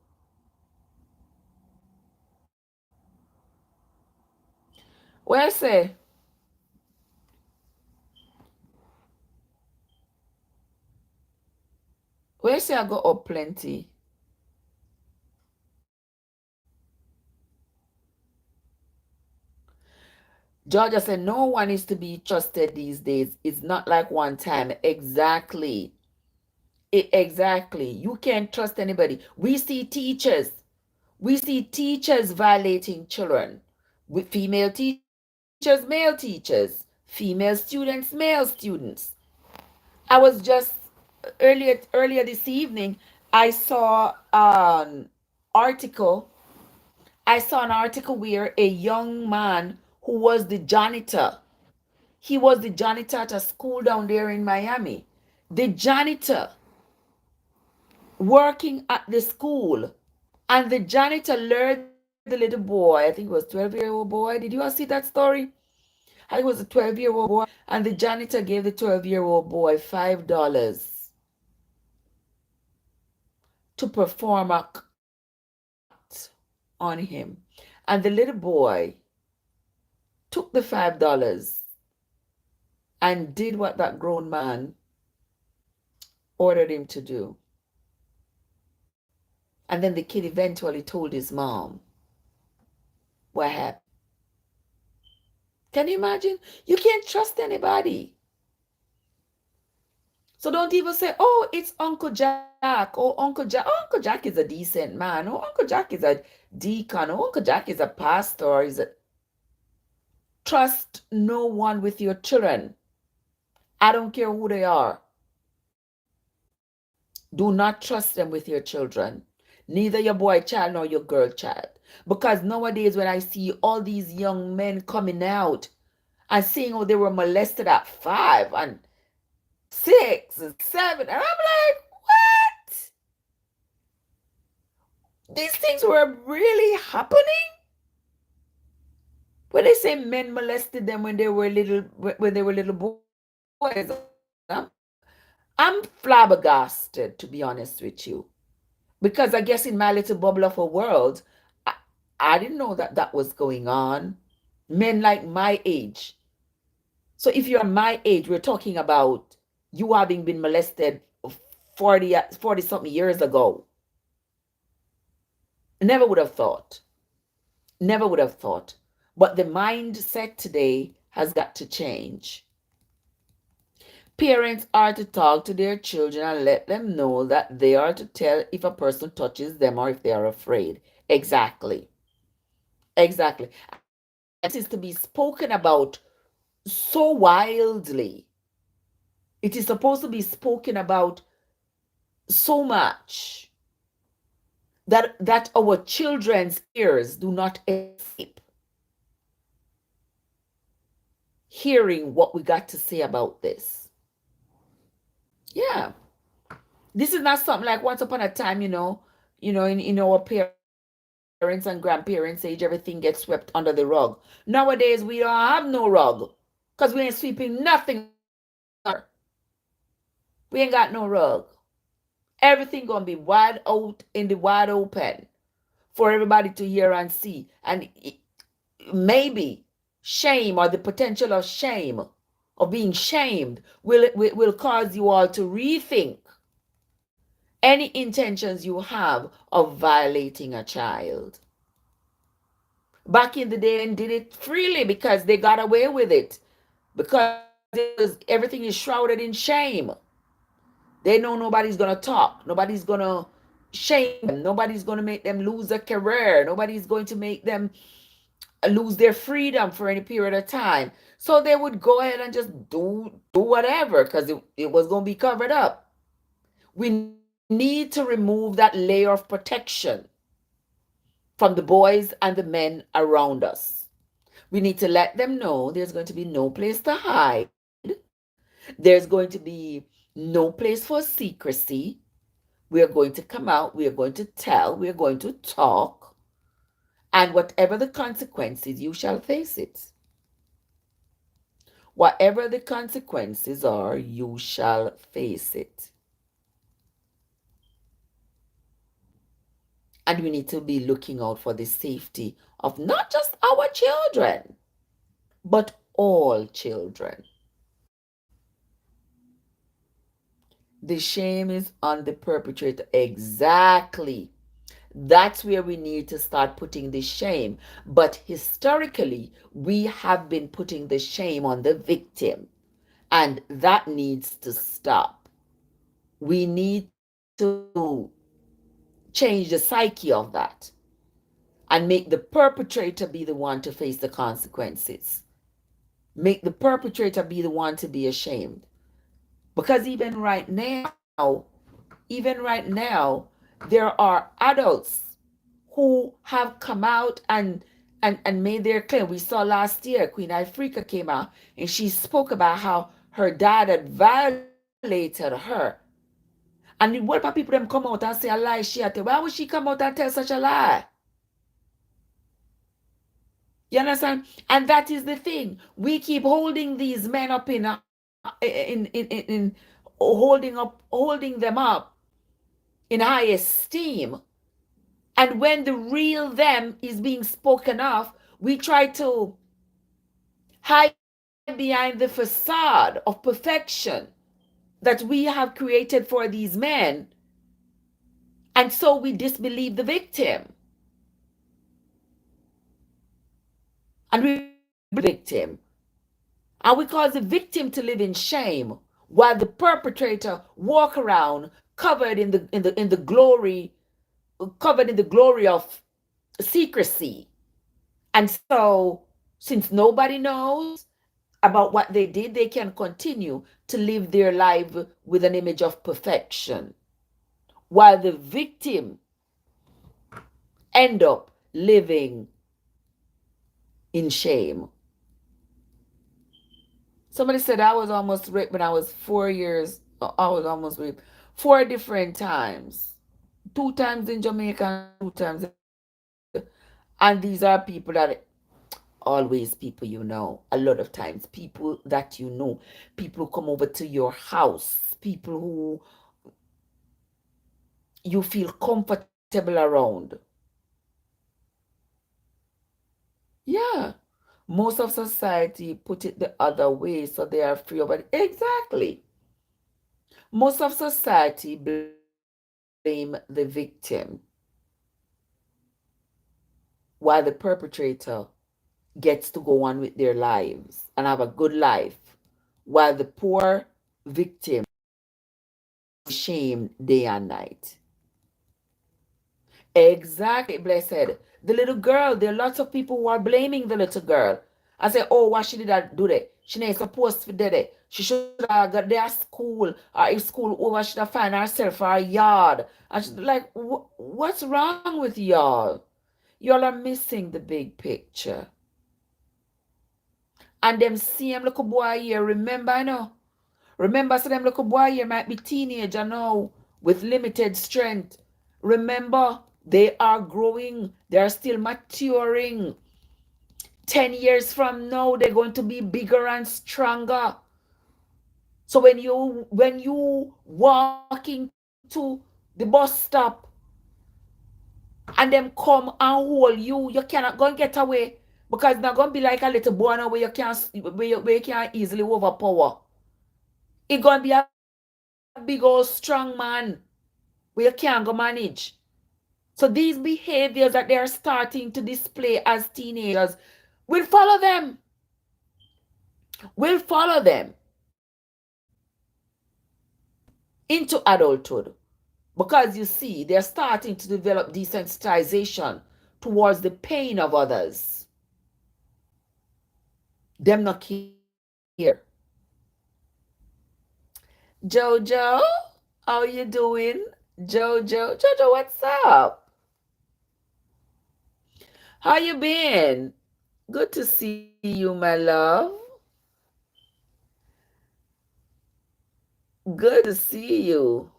Well, say, well, say I go up plenty. Georgia said no one is to be trusted these days. It's not like one time. Exactly. Exactly. You can't trust anybody. We see teachers. We see teachers violating children. With female teachers, male teachers. Female students, male students. I was just earlier this evening, I saw an article. I saw an article where a young man who was the janitor, he was the janitor at a school down there in Miami. The janitor working at the school. And the janitor lured the little boy, I think it was 12-year-old boy. Did you all see that story? I think it was a 12-year-old boy. And the janitor gave the 12-year-old boy $5 to perform a act on him. And the little boy took the $5 and did what that grown man ordered him to do. And then the kid eventually told his mom what happened. Can you imagine? You can't trust anybody. So don't even say, oh, it's Uncle Jack. Oh, Uncle Jack. Oh, Uncle Jack is a decent man. Oh, Uncle Jack is a deacon. Oh, Uncle Jack is a pastor. Trust no one with your children. I don't care who they are. Do not trust them with your children. Neither your boy child nor your girl child. Because nowadays when I see all these young men coming out and saying, oh, they were molested at 5 and 6 and 7. And I'm like, what? These things were really happening? When they say men molested them when they were little boys, I'm flabbergasted, to be honest with you. Because I guess in my little bubble of a world, I, I didn't know that that was going on. Men like my age. So if you're my age, we're talking about you having been molested 40 something years ago. Never would have thought. Never would have thought. But the mindset today has got to change. Parents are to talk to their children and let them know that they are to tell if a person touches them or if they are afraid. Exactly. Exactly. And this is to be spoken about so wildly. It is supposed to be spoken about so much that our children's ears do not escape hearing what we got to say about this. Yeah. This is not something like once upon a time, in our parents and grandparents' age, everything gets swept under the rug. Nowadays, we don't have no rug because we ain't sweeping nothing under. We ain't got no rug. Everything gonna be wide out in the wide open for everybody to hear and see. And maybe shame or the potential of shame, of being shamed, will cause you all to rethink any intentions you have of violating a child. Back in the day, and did it freely because they got away with it, because everything is shrouded in shame. They know nobody's gonna talk, nobody's gonna shame them, nobody's gonna make them lose a career, nobody's going to make them lose their freedom for any period of time. So they would go ahead and just do whatever because it was gonna be covered up. We need to remove that layer of protection from the boys and the men around us. We need to let them know there's going to be no place to hide. There's going to be no place for secrecy. We are going to come out. We are going to tell. We are going to talk. And whatever the consequences, you shall face it. Whatever the consequences are, you shall face it. And we need to be looking out for the safety of not just our children, but all children. The shame is on the perpetrator. Exactly. That's where we need to start putting the shame. But historically, we have been putting the shame on the victim. And that needs to stop. We need to change the psyche of that and make the perpetrator be the one to face the consequences. Make the perpetrator be the one to be ashamed. Because even right now, there are adults who have come out and made their claim. We saw last year Queen Ifrika came out and she spoke about how her dad had violated her. And what about people them come out and say a lie she had to? Why would she come out and tell such a lie? You understand? And that is the thing. We keep holding these men up in holding them up in high esteem. And when the real them is being spoken of, we try to hide behind the facade of perfection that we have created for these men. And so we disbelieve the victim. And we blame the victim. And we cause the victim to live in shame while the perpetrator walk around covered in the glory of secrecy. And so, since nobody knows about what they did, they can continue to live their life with an image of perfection, while the victim end up living in shame. Somebody said I was almost raped when I was 4 years. I was almost raped 4 different times, 2 times in Jamaica and 2 times. And these are people that always people you know, a lot of times people that you know, people who come over to your house, people who you feel comfortable around. Yeah. Most of society put it the other way, so they are free of it. Exactly. Most of society blame the victim while the perpetrator gets to go on with their lives and have a good life, while the poor victim shame day and night. Exactly, blessed. The little girl, there are lots of people who are blaming the little girl. I say, oh, why she did that do that? She ain't supposed to do that. She should have got there school, or if school over, she should have find herself for a yard. And she's like, what's wrong with y'all? Y'all are missing the big picture. And them same little boy here, remember, I know. Remember, so them little boy here might be teenager now with limited strength. Remember, they are growing. They are still maturing. 10 years from now, they're going to be bigger and stronger. So when you walk into the bus stop and them come and hold you, you cannot go and get away. Because it's not going to be like a little boy now where you can't easily overpower. It's going to be a big old strong man where you can't go manage. So these behaviors that they are starting to display as teenagers will follow them. Will follow them into adulthood. Because you see, they're starting to develop desensitization towards the pain of others. Them not care. Jojo, how you doing? Jojo, what's up? How you been? Good to see you, my love. Good to see you.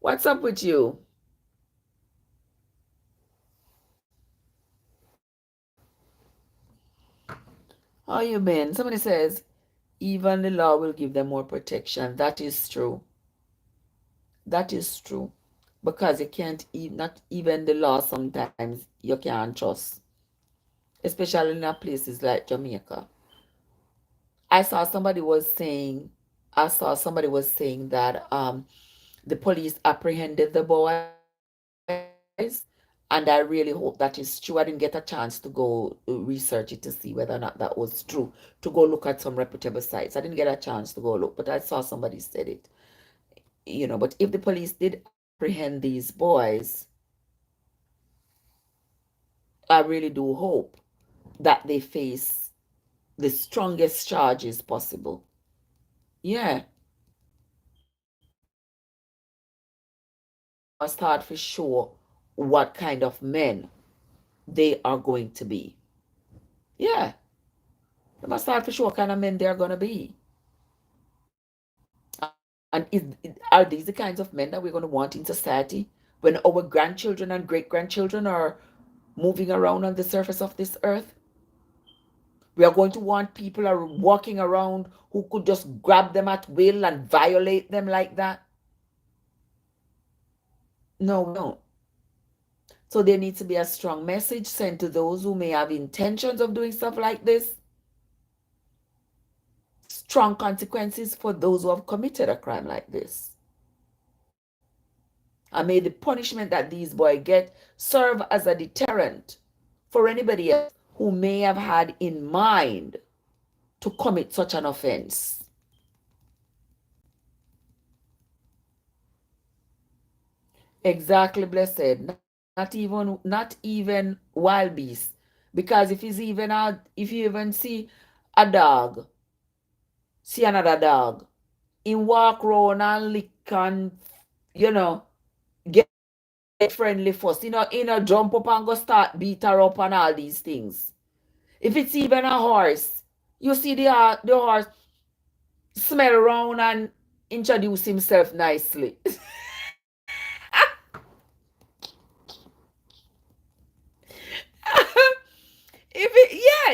What's up with you? How you been? Somebody says, even the law will give them more protection. That is true. That is true. Because you can't, not even the law sometimes you can't trust, especially in places like Jamaica. I saw somebody was saying, I saw somebody was saying that the police apprehended the boys, and I really hope that is true. I didn't get a chance to go research it to see whether or not that was true, to go look at some reputable sites. I didn't get a chance to go look, but I saw somebody said it. But if the police did apprehend these boys, I really do hope that they face the strongest charges possible. Yeah, they must start for sure what kind of men they are going to be. Yeah, they must start for sure what kind of men they're going to be. And are these the kinds of men that we're going to want in society when our grandchildren and great grandchildren are moving around on the surface of this earth? We are going to want people are walking around who could just grab them at will and violate them like that? No, we don't. So there needs to be a strong message sent to those who may have intentions of doing stuff like this. Strong consequences for those who have committed a crime like this. And may the punishment that these boys get serve as a deterrent for anybody else who may have had in mind to commit such an offense. Exactly, blessed. Not even wild beasts. Because if you even see a dog, see another dog, in walk round and lick and you know get friendly first. Jump up and go start beat her up and all these things. If it's even a horse, you see the horse smell around and introduce himself nicely.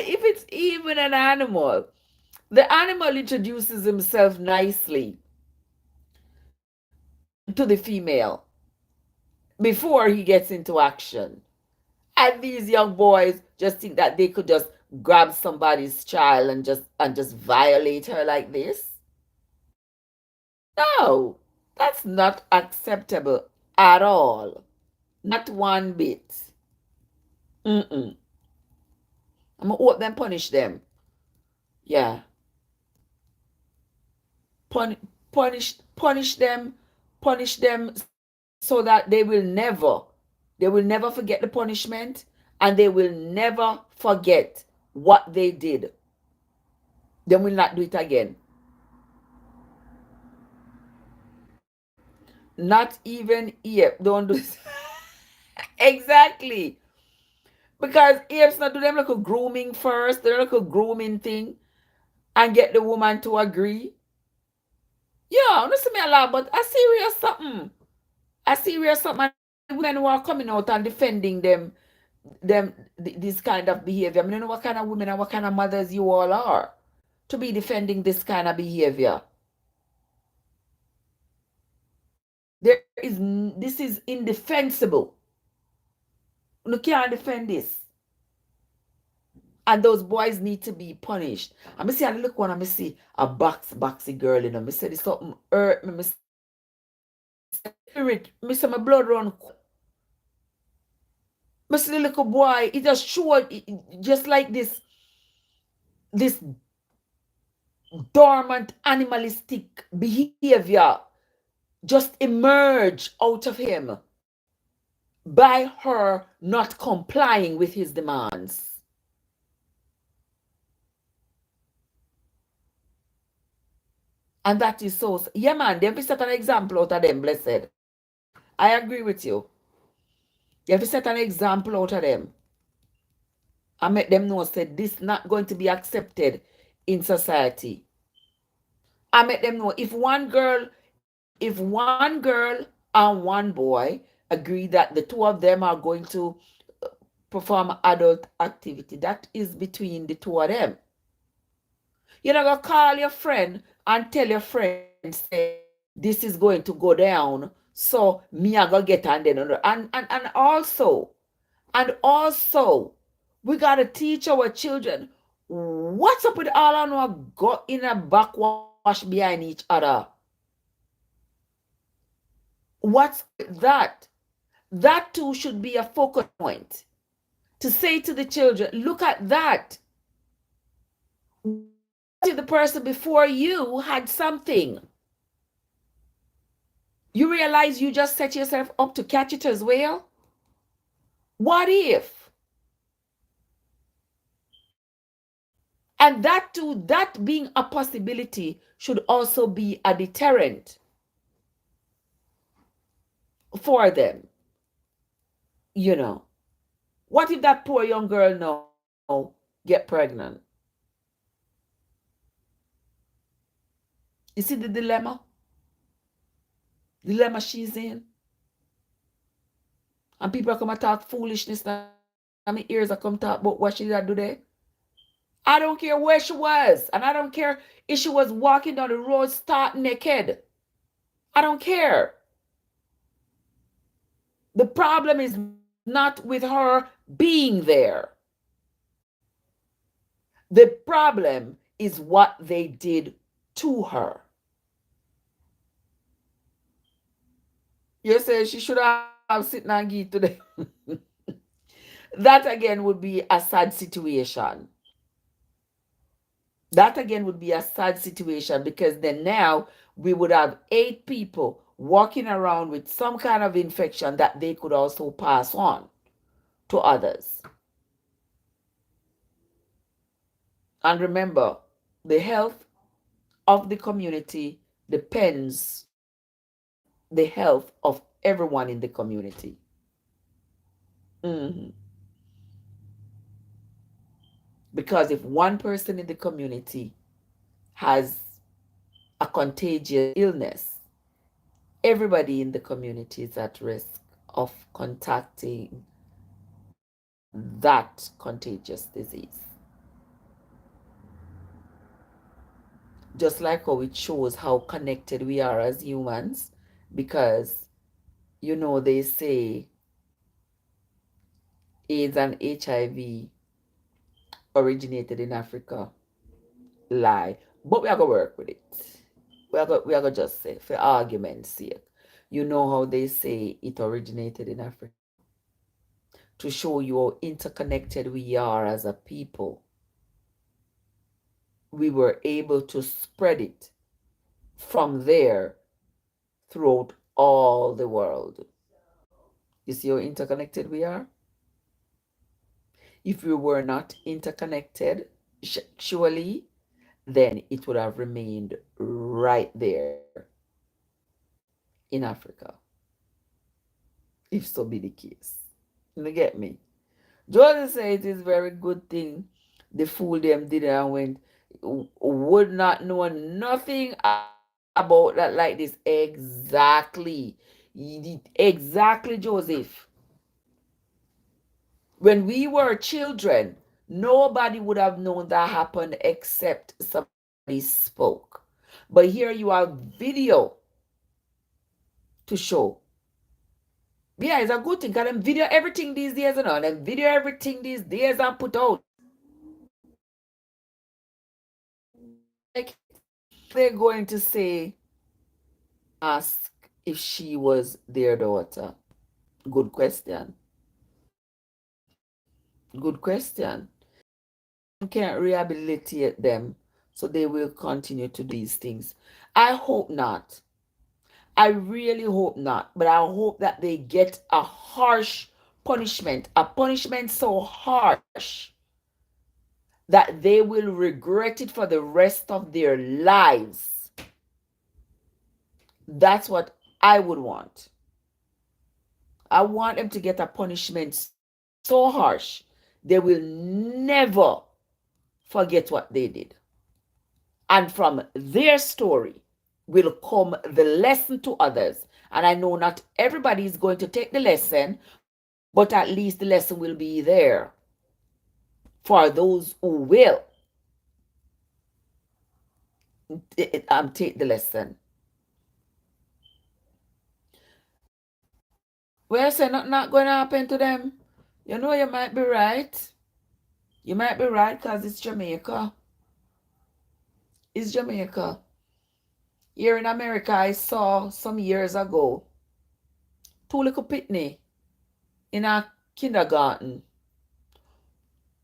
If it's even an animal, the animal introduces himself nicely to the female before he gets into action. And these young boys just think that they could just grab somebody's child and just violate her like this. No, that's not acceptable at all. Not one bit. Mm-mm. I'm gonna hope them punish them. Yeah. Pun- punish them so that they will never forget the punishment, and they will never forget what they did. They will not do it again. Not even here. Don't do it. Exactly. Because here's not do them like a grooming first, they're like a grooming thing, and get the woman to agree. Yeah, honestly me a lot, but a serious something. A serious something. And the women who are coming out and defending this kind of behavior. I mean, you know what kind of women and what kind of mothers you all are to be defending this kind of behavior. This is indefensible. You can't defend this. And those boys need to be punished. I me see I look one, I me see a boxy girl, me say this something hurt me, me spirit, me say my blood run. Me see the little boy, it just showed just like this dormant animalistic behavior just emerge out of him by her not complying with his demands. And that is so, yeah, man, they have to set an example out of them, blessed. I agree with you. You have to set an example out of them and make them know that this not going to be accepted in society. I make them know if one girl and one boy agree that the two of them are going to perform adult activity, that is between the two of them. You're not gonna call your friend and tell your friend, say, this is going to go down, so me I gonna get and then and also we gotta teach our children what's up with all on our go in a backwash behind each other. What's up with that? That too should be a focal point to say to the children, look at that. What if the person before you had something? You realize you just set yourself up to catch it as well? What if? And that too, that being a possibility should also be a deterrent for them. You know, what if that poor young girl now get pregnant? You see the dilemma she's in, and people are come and talk foolishness. Now my ears are come talk about what she did do there. I don't care where she was, and I don't care if she was walking down the road stark naked. I don't care. The problem is not with her being there. The problem is what they did to her. You say she should have sit and give today. That again would be a sad situation. That again would be a sad situation because then now we would have 8 people walking around with some kind of infection that they could also pass on to others. And remember, the health of the community depends the health of everyone in the community. Mhm. Because if one person in the community has a contagious illness, everybody in the community is at risk of contacting that contagious disease. Just like how it shows how connected we are as humans, because they say AIDS and HIV originated in Africa. Lie. But we are gonna work with it. We are gonna just say, for argument's sake, you know how they say it originated in Africa. To show you how interconnected we are as a people, we were able to spread it from there throughout all the world. You see how interconnected we are? If we were not interconnected, surely, then it would have remained right there in Africa, if so be the case. You get me? Joseph said it is very good thing the fool them did and went, would not know nothing about that like this. Exactly. Exactly, Joseph. When we were children, nobody would have known that happened except somebody spoke. But here you have video to show. Yeah, it's a good thing because them video everything these days, them video everything these days and put out. Like, they're going to say, ask if she was their daughter. Good question. Good question. Can't rehabilitate them, so they will continue to do these things. I hope not. I really hope not. But I hope that they get a harsh punishment, a punishment so harsh that they will regret it for the rest of their lives. That's what I would want. I want them to get a punishment so harsh they will never forget what they did. And from their story will come the lesson to others. And I know not everybody is going to take the lesson, but at least the lesson will be there for those who will. take the lesson. Well, say not going to happen to them. You know, you might be right. You might be right because it's Jamaica. It's Jamaica. Here in America, I saw some years ago two little pitney in a kindergarten.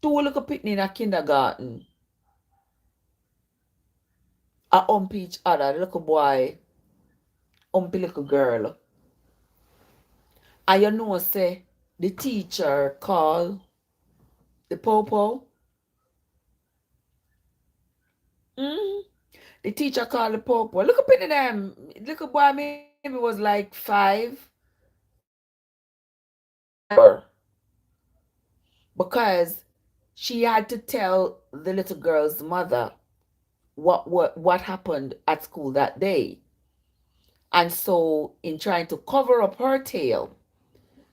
Two little pitney in a kindergarten. A ump each other. The little boy ump little girl. And you know, say, the teacher call the popo. Mm. The teacher called the popo. Look up in them. Little boy maybe was like 5 or 4. Because she had to tell the little girl's mother what happened at school that day. And so in trying to cover up her tale,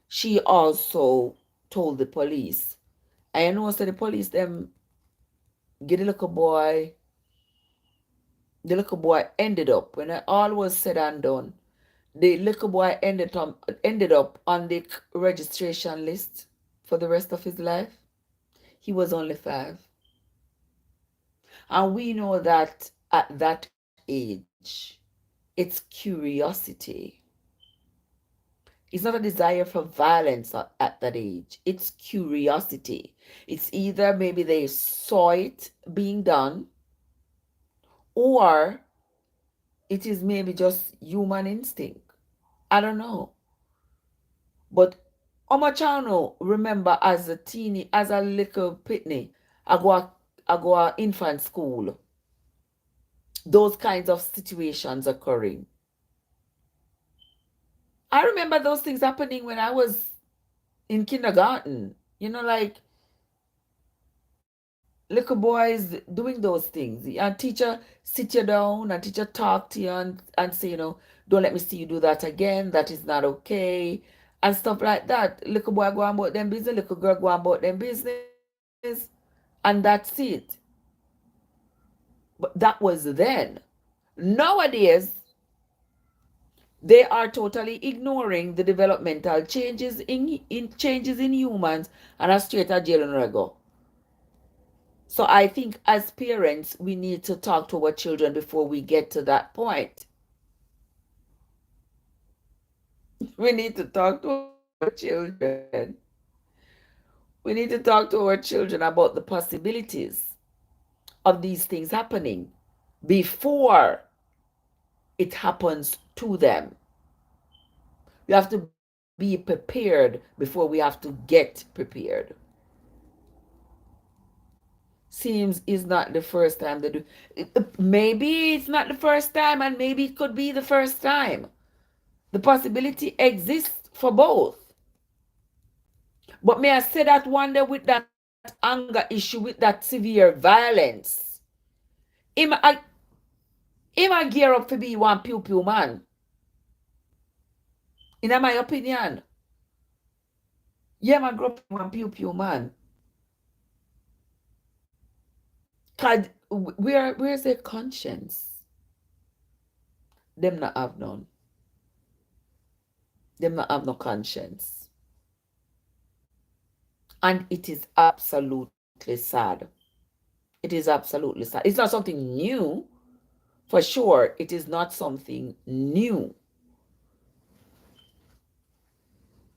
she also told the police. And you know, so the police them get the little boy ended up, when all was said and done, the little boy ended up on the registration list for the rest of his life. He was only 5. And we know that at that age, it's curiosity. It's not a desire for violence at that age. It's curiosity. It's either maybe they saw it being done, or it is maybe just human instinct. I don't know. But Omachano, remember as a teeny, as a little pitney, I go a infant school. Those kinds of situations occurring. I remember those things happening when I was in kindergarten. You know, like little boys doing those things. And teacher sit you down and teacher talk to you and say, don't let me see you do that again. That is not okay. And stuff like that. Little boy go on about them business, little girl go on about them business. And that's it. But that was then. Nowadays, they are totally ignoring the developmental changes in humans and are straight at jail and rego. So I think as parents, we need to talk to our children before we get to that point. We need to talk to our children. We need to talk to our children about the possibilities of these things happening before it happens to them. We have to be prepared before we have to get prepared. Seems is not the first time they do. Maybe it's not the first time, and maybe it could be the first time. The possibility exists for both. But may I say that one day with that anger issue, with that severe violence, him a gear up to be one pew pew man. In my opinion, yeah, man grow up one pew pew man. Cause where's their conscience? Them not have none. Them not have no conscience. And it is absolutely sad. It is absolutely sad. It's not something new. For sure, it is not something new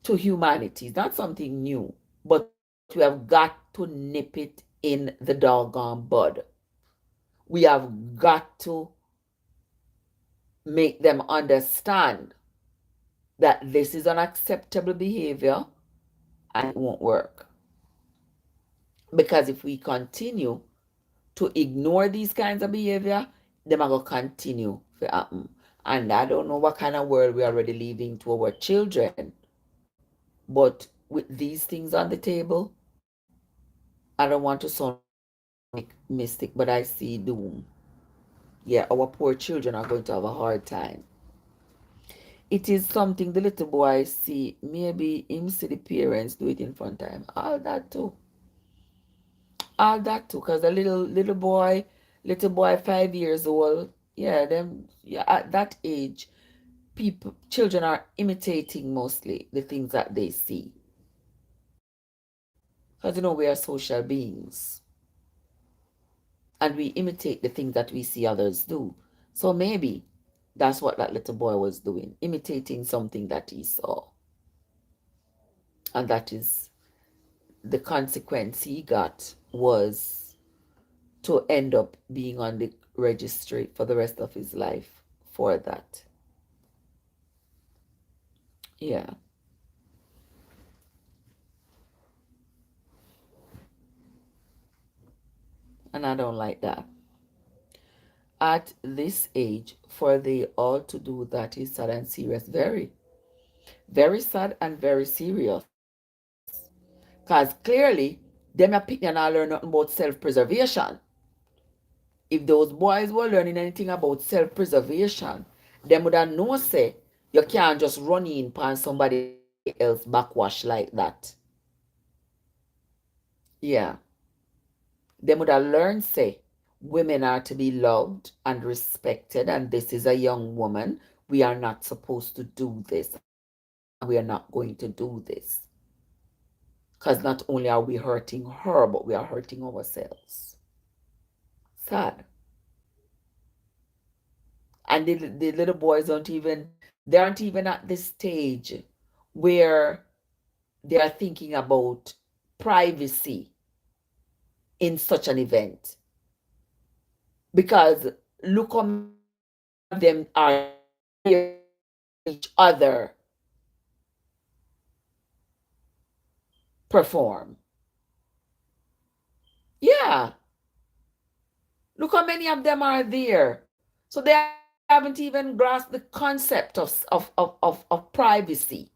to humanity. It's not something new. But we have got to nip it in the doggone bud. We have got to make them understand that this is unacceptable behavior and it won't work. Because if we continue to ignore these kinds of behavior, them are going to continue to happen. And I don't know what kind of world we're already leaving to our children. But with these things on the table, I don't want to sound mystic, but I see doom. Yeah, our poor children are going to have a hard time. It is something the little boy see. Maybe him see the parents do it in front of him. All that too. All that too. Because the little boy Little boy 5 years old. Yeah, them yeah, at that age, children are imitating mostly the things that they see. Because we are social beings and we imitate the things that we see others do. So maybe that's what that little boy was doing, imitating something that he saw. And that is the consequence he got was to end up being on the registry for the rest of his life for that. Yeah. And I don't like that. At this age, for they all to do that is sad and serious. Very, very sad and very serious. Because clearly, them a pick and all learn nothing about self-preservation. If those boys were learning anything about self-preservation, them would have know say you can't just run in upon somebody else backwash like that. Yeah. Them would have learned say women are to be loved and respected, and this is a young woman. We are not supposed to do this, and we are not going to do this. Because not only are we hurting her, but we are hurting ourselves. Sad. And the little boys they aren't even at this stage where they are thinking about privacy in such an event. Because look how many of them are there each other perform. Yeah, look how many of them are there. So they haven't even grasped the concept of privacy.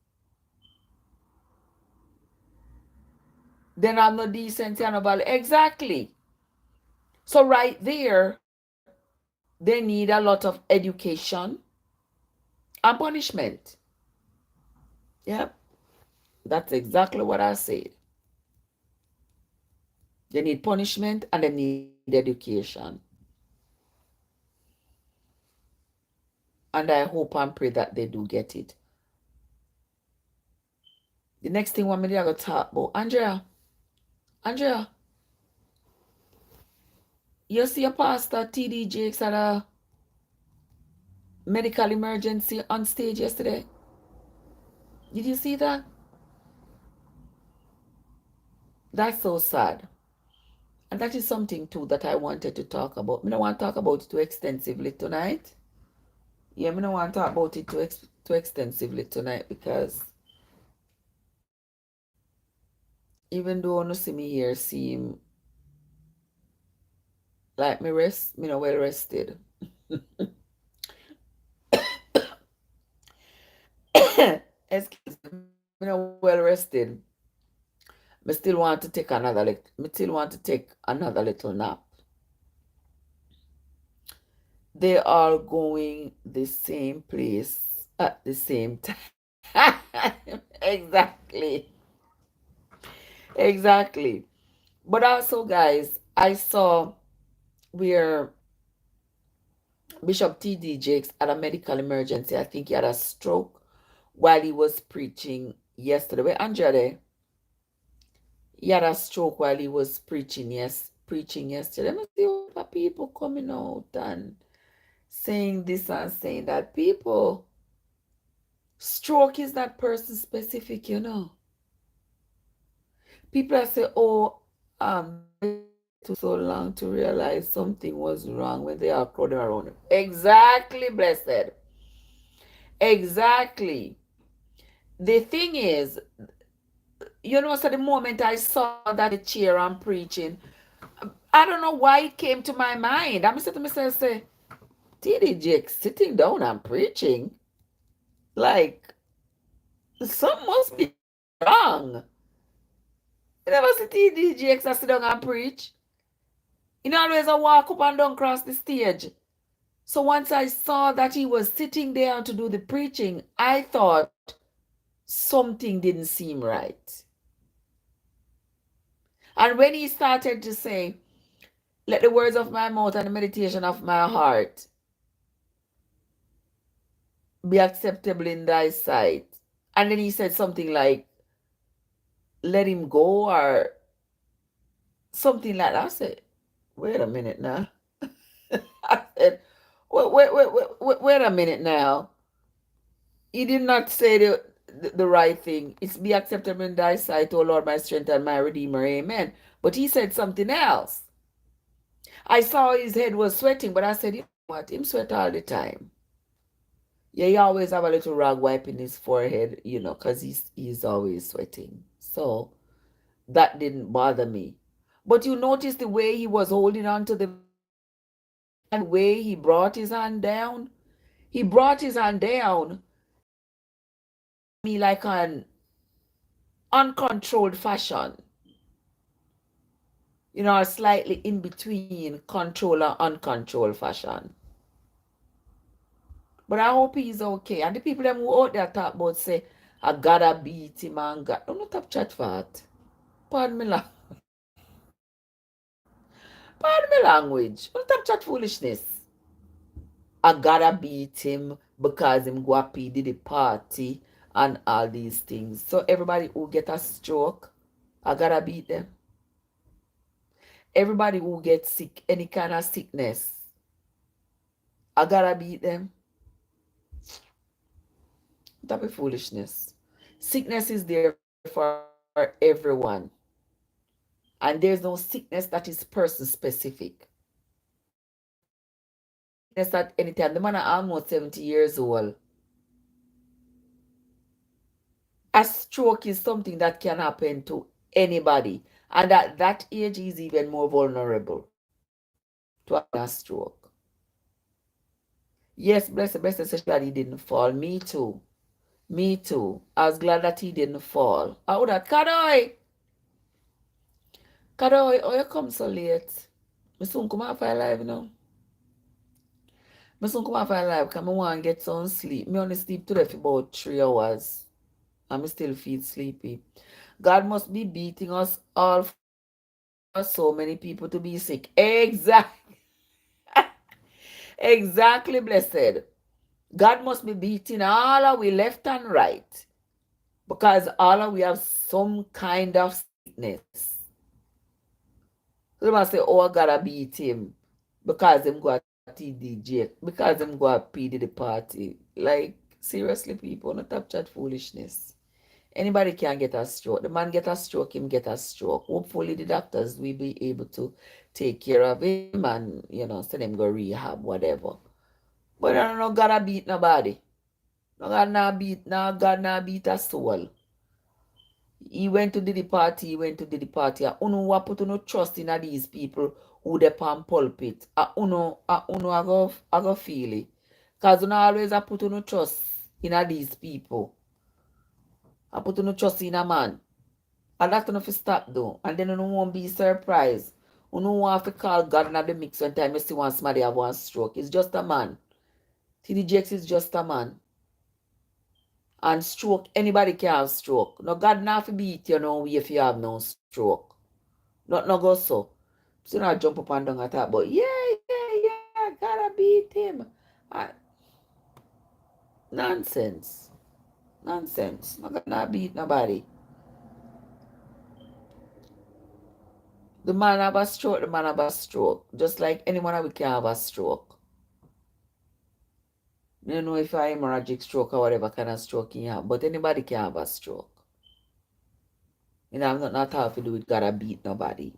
Then I'm no decency and no value. Exactly. So right there, they need a lot of education and punishment. Yep, that's exactly what I said. They need punishment and they need education. And I hope and pray that they do get it. The next thing one minute I go talk about, Andrea, you see a pastor TD Jakes at a medical emergency on stage yesterday? Did you see that? That's so sad. And that is something too that I wanted to talk about. I don't want to talk about it too extensively tonight. Yeah, I don't want to talk about it too extensively tonight because even though you see me here seem like me not well rested. Excuse me, me not well rested. Me still want to take me still want to take another little nap. They are going the same place at the same time. Exactly. Exactly. But also, guys, I saw where Bishop T.D. Jakes had a medical emergency. I think he had a stroke while he was preaching yesterday. Where Andrea there? He had a stroke while he was preaching yesterday. Let me see what people coming out and saying this and saying that. People, stroke is not person specific. People are say, oh, they took so long to realize something was wrong when they are crowding around him. Exactly, blessed. Exactly. The thing is, so the moment I saw that chair I'm preaching, I don't know why it came to my mind. I'm saying to myself, say, TD Jake sitting down and preaching? Like, something must be wrong. You never see TD Jake sit down and preach. He always a walk up and down across the stage. So once I saw that he was sitting there to do the preaching, I thought something didn't seem right. And when he started to say, Let the words of my mouth and the meditation of my heart be acceptable in thy sight. And then he said something like, let him go or something like that. I said, wait a minute now. I said, wait a minute now. He did not say the right thing. It's be acceptable in thy sight, O Lord, my strength and my redeemer. Amen. But he said something else. I saw his head was sweating, but I said, you know what? Him sweat all the time. Yeah, he always have a little rag wiping his forehead, because he's always sweating. So that didn't bother me. But you notice the way he was holding on to the and the way he brought his hand down. He brought his hand down me like an uncontrolled fashion. Slightly in between control and uncontrolled fashion. But I hope he's okay. And the people them who out there talk about say, I gotta beat him and God. Don't not top chat for it. Pardon me, pardon me language. Don't top chat foolishness. I gotta beat him because him go up did the party and all these things. So everybody who get a stroke, I gotta beat them. Everybody who gets sick, any kind of sickness, I gotta beat them. That be foolishness. Sickness is there for everyone. And there's no sickness that is person specific. Sickness at any time. The man are almost 70 years old. A stroke is something that can happen to anybody. And at that age is even more vulnerable to having a stroke. Yes, blessed, especially he didn't fall. Me too. Me too. I was glad that he didn't fall. I would have, Kadoy, oh, you come so late. Me soon come off live now. Me soon come off live because I want to get some sleep. Me only sleep today for about 3 hours. And me still feel sleepy. God must be beating us all for so many people to be sick. Exactly. Exactly, blessed. God must be beating all of we left and right. Because all of we have some kind of sickness. So they must say, oh, I gotta beat him. Because him go to TDJ. Because him go to PD the party. Like, seriously, people, not top chat foolishness. Anybody can get a stroke. The man get a stroke, him get a stroke. Hopefully the doctors will be able to take care of him and, send him go rehab, whatever. But I don't know, gotta beat nobody. God not beat a soul. He went to the party, Uno wa put no trust in these people who they pan pulpit. I go feel it. Cause uno always a put no trust in these people. I put no trust in a man. And that enough to stop though. And then you won't be surprised. You don't want to call God in the mix one time you see one somebody have one stroke. It's just a man. TDJX is just a man. And stroke, anybody can have stroke. No, God not to beat you no way if you have no stroke. Not no go so. So not jump up and down and talk about, yeah, gotta beat him. I, nonsense. Nonsense. Not gonna beat nobody. The man have a stroke, the man have a stroke. Just like anyone of we can have a stroke. You don't know if I hemorrhagic stroke or whatever kind of stroke you have, but anybody can have a stroke. I'm not how to do it, gotta beat nobody.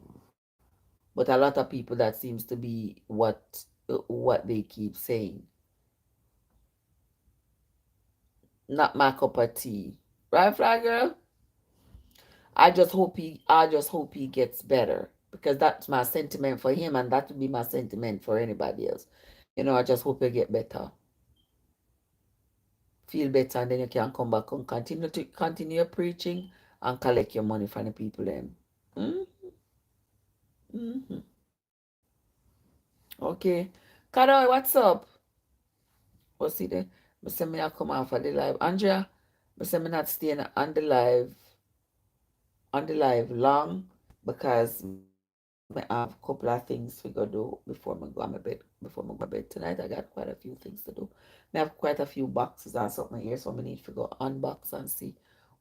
But a lot of people that seems to be what they keep saying. Not my cup of tea. Right, Fly Girl? I just hope he gets better. Because that's my sentiment for him and that would be my sentiment for anybody else. I just hope he get better. Feel better and then you can come back and continue preaching and collect your money from the people then. Mm-hmm. Okay. Kadoy, what's up? What's it there? I say me I come off of the live. Andrea, I say me not staying on the live long because me I have a couple of things we go do before I go on my bed. Before I go to bed tonight, I got quite a few things to do. I have quite a few boxes and something here, so I need to go unbox and see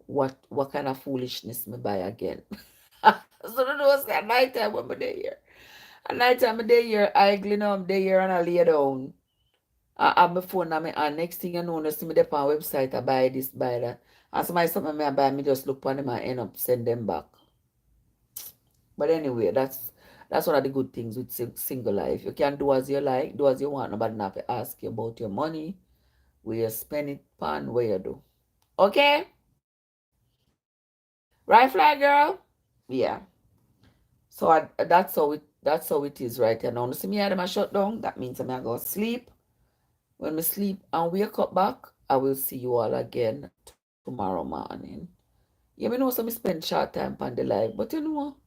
what kind of foolishness me buy again. So the know say at night time when I'm there here. At night time I'm there here, I clean up there here and I lay down. I have my phone on me and next thing you know, you see me there on website, I buy this, buy that. And somebody something me I buy, me just look on them and end up send them back. But anyway, that's one of the good things with single life. You can do as you like, do as you want. Nobody not have to ask you about your money, where you spend it on, where you do. Okay? Right, fly girl? Yeah. So that's how it is right here. Now, you see me had my shut down. That means I'm gonna go sleep. When I sleep and wake up back, I will see you all again tomorrow morning. Yeah, me know some spend short time on the live, but you know,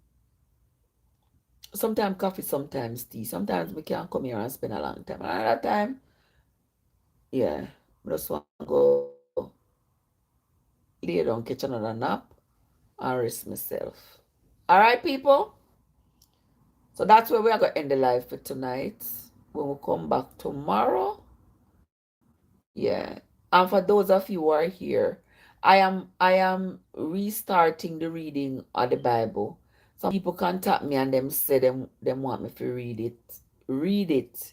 sometimes coffee, sometimes tea. Sometimes we can't come here and spend a long time. Another time, yeah, I just want to go lay down, catch another nap, and rest myself. All right, people. So that's where we are gonna end the live for tonight. When we come back tomorrow, yeah. And for those of you who are here, I am restarting the reading of the Bible. Some people contact me and them say them want me to read it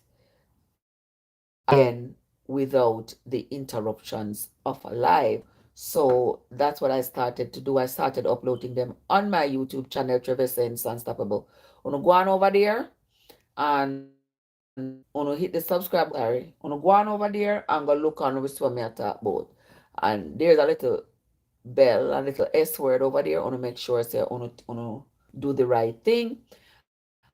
again without the interruptions of a live. So that's what I started to do. I started uploading them on my YouTube channel, Trevessence Unstoppable. Wanna go on over there and wanna hit the subscribe button. Sorry. Wanna go on over there and go look on which one me I talk about. And there's a little bell, a little S word over there. Wanna make sure say wanna do the right thing and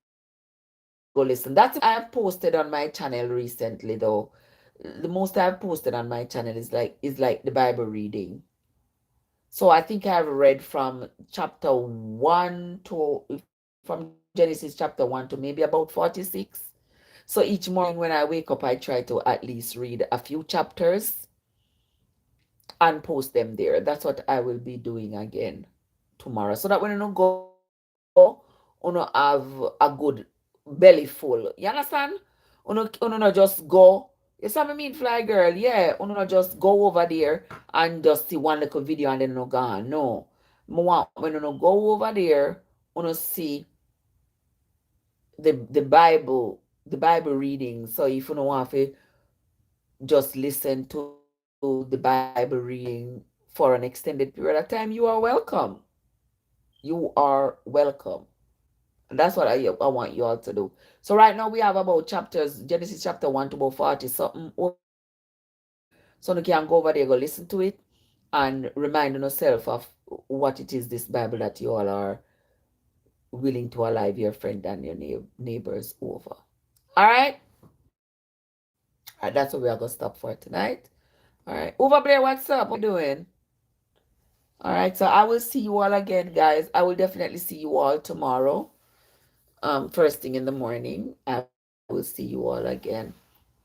go listen. That's the most I have posted on my channel recently though. The most I've posted on my channel is like the Bible reading. So I think I've read from chapter 1 to from Genesis chapter 1 to maybe about 46. So each morning when I wake up, I try to at least read a few chapters and post them there. That's what I will be doing again tomorrow. So that when you go, you have a good belly full. You understand? You not just go. You see what I mean, fly girl? Yeah. You not just go over there and just see one little video and then you gone. No. I want when you go over there, you see the Bible reading. So if you don't want to just listen to the Bible reading for an extended period of time, you are welcome. You are welcome. And that's what I want you all to do. So right now we have about chapters, Genesis chapter 1 to about 40 something over there. So you can go over there, go listen to it, and remind yourself of what it is this Bible that you all are willing to allow your friend and your neighbors over. All right? All right, that's what we are going to stop for tonight. All right. Over there, what's up? What you doing? All right. So I will see you all again, guys. I will definitely see you all tomorrow. First thing in the morning. I will see you all again.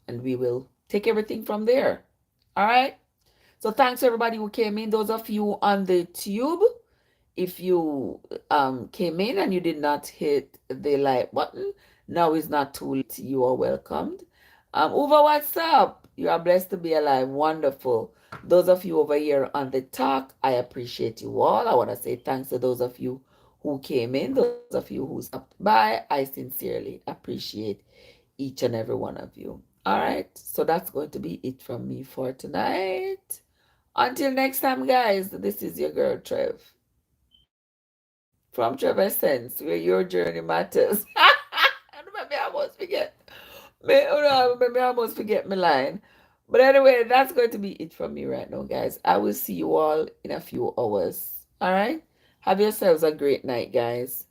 And we will take everything from there. All right. So thanks to everybody who came in. Those of you on the tube, if you came in and you did not hit the like button, now is not too late. You are welcomed. Over what's up? You are blessed to be alive. Wonderful. Those of you over here on the talk, I appreciate you all. I want to say thanks to those of you who came in, those of you who stopped by. I sincerely appreciate each and every one of you. All right. So that's going to be it from me for tonight. Until next time, guys, this is your girl, Trev from Trevessence, where your journey matters. Maybe I almost forget. Maybe I almost forget my line. But anyway, that's going to be it from me right now, guys. I will see you all in a few hours. All right? Have yourselves a great night, guys.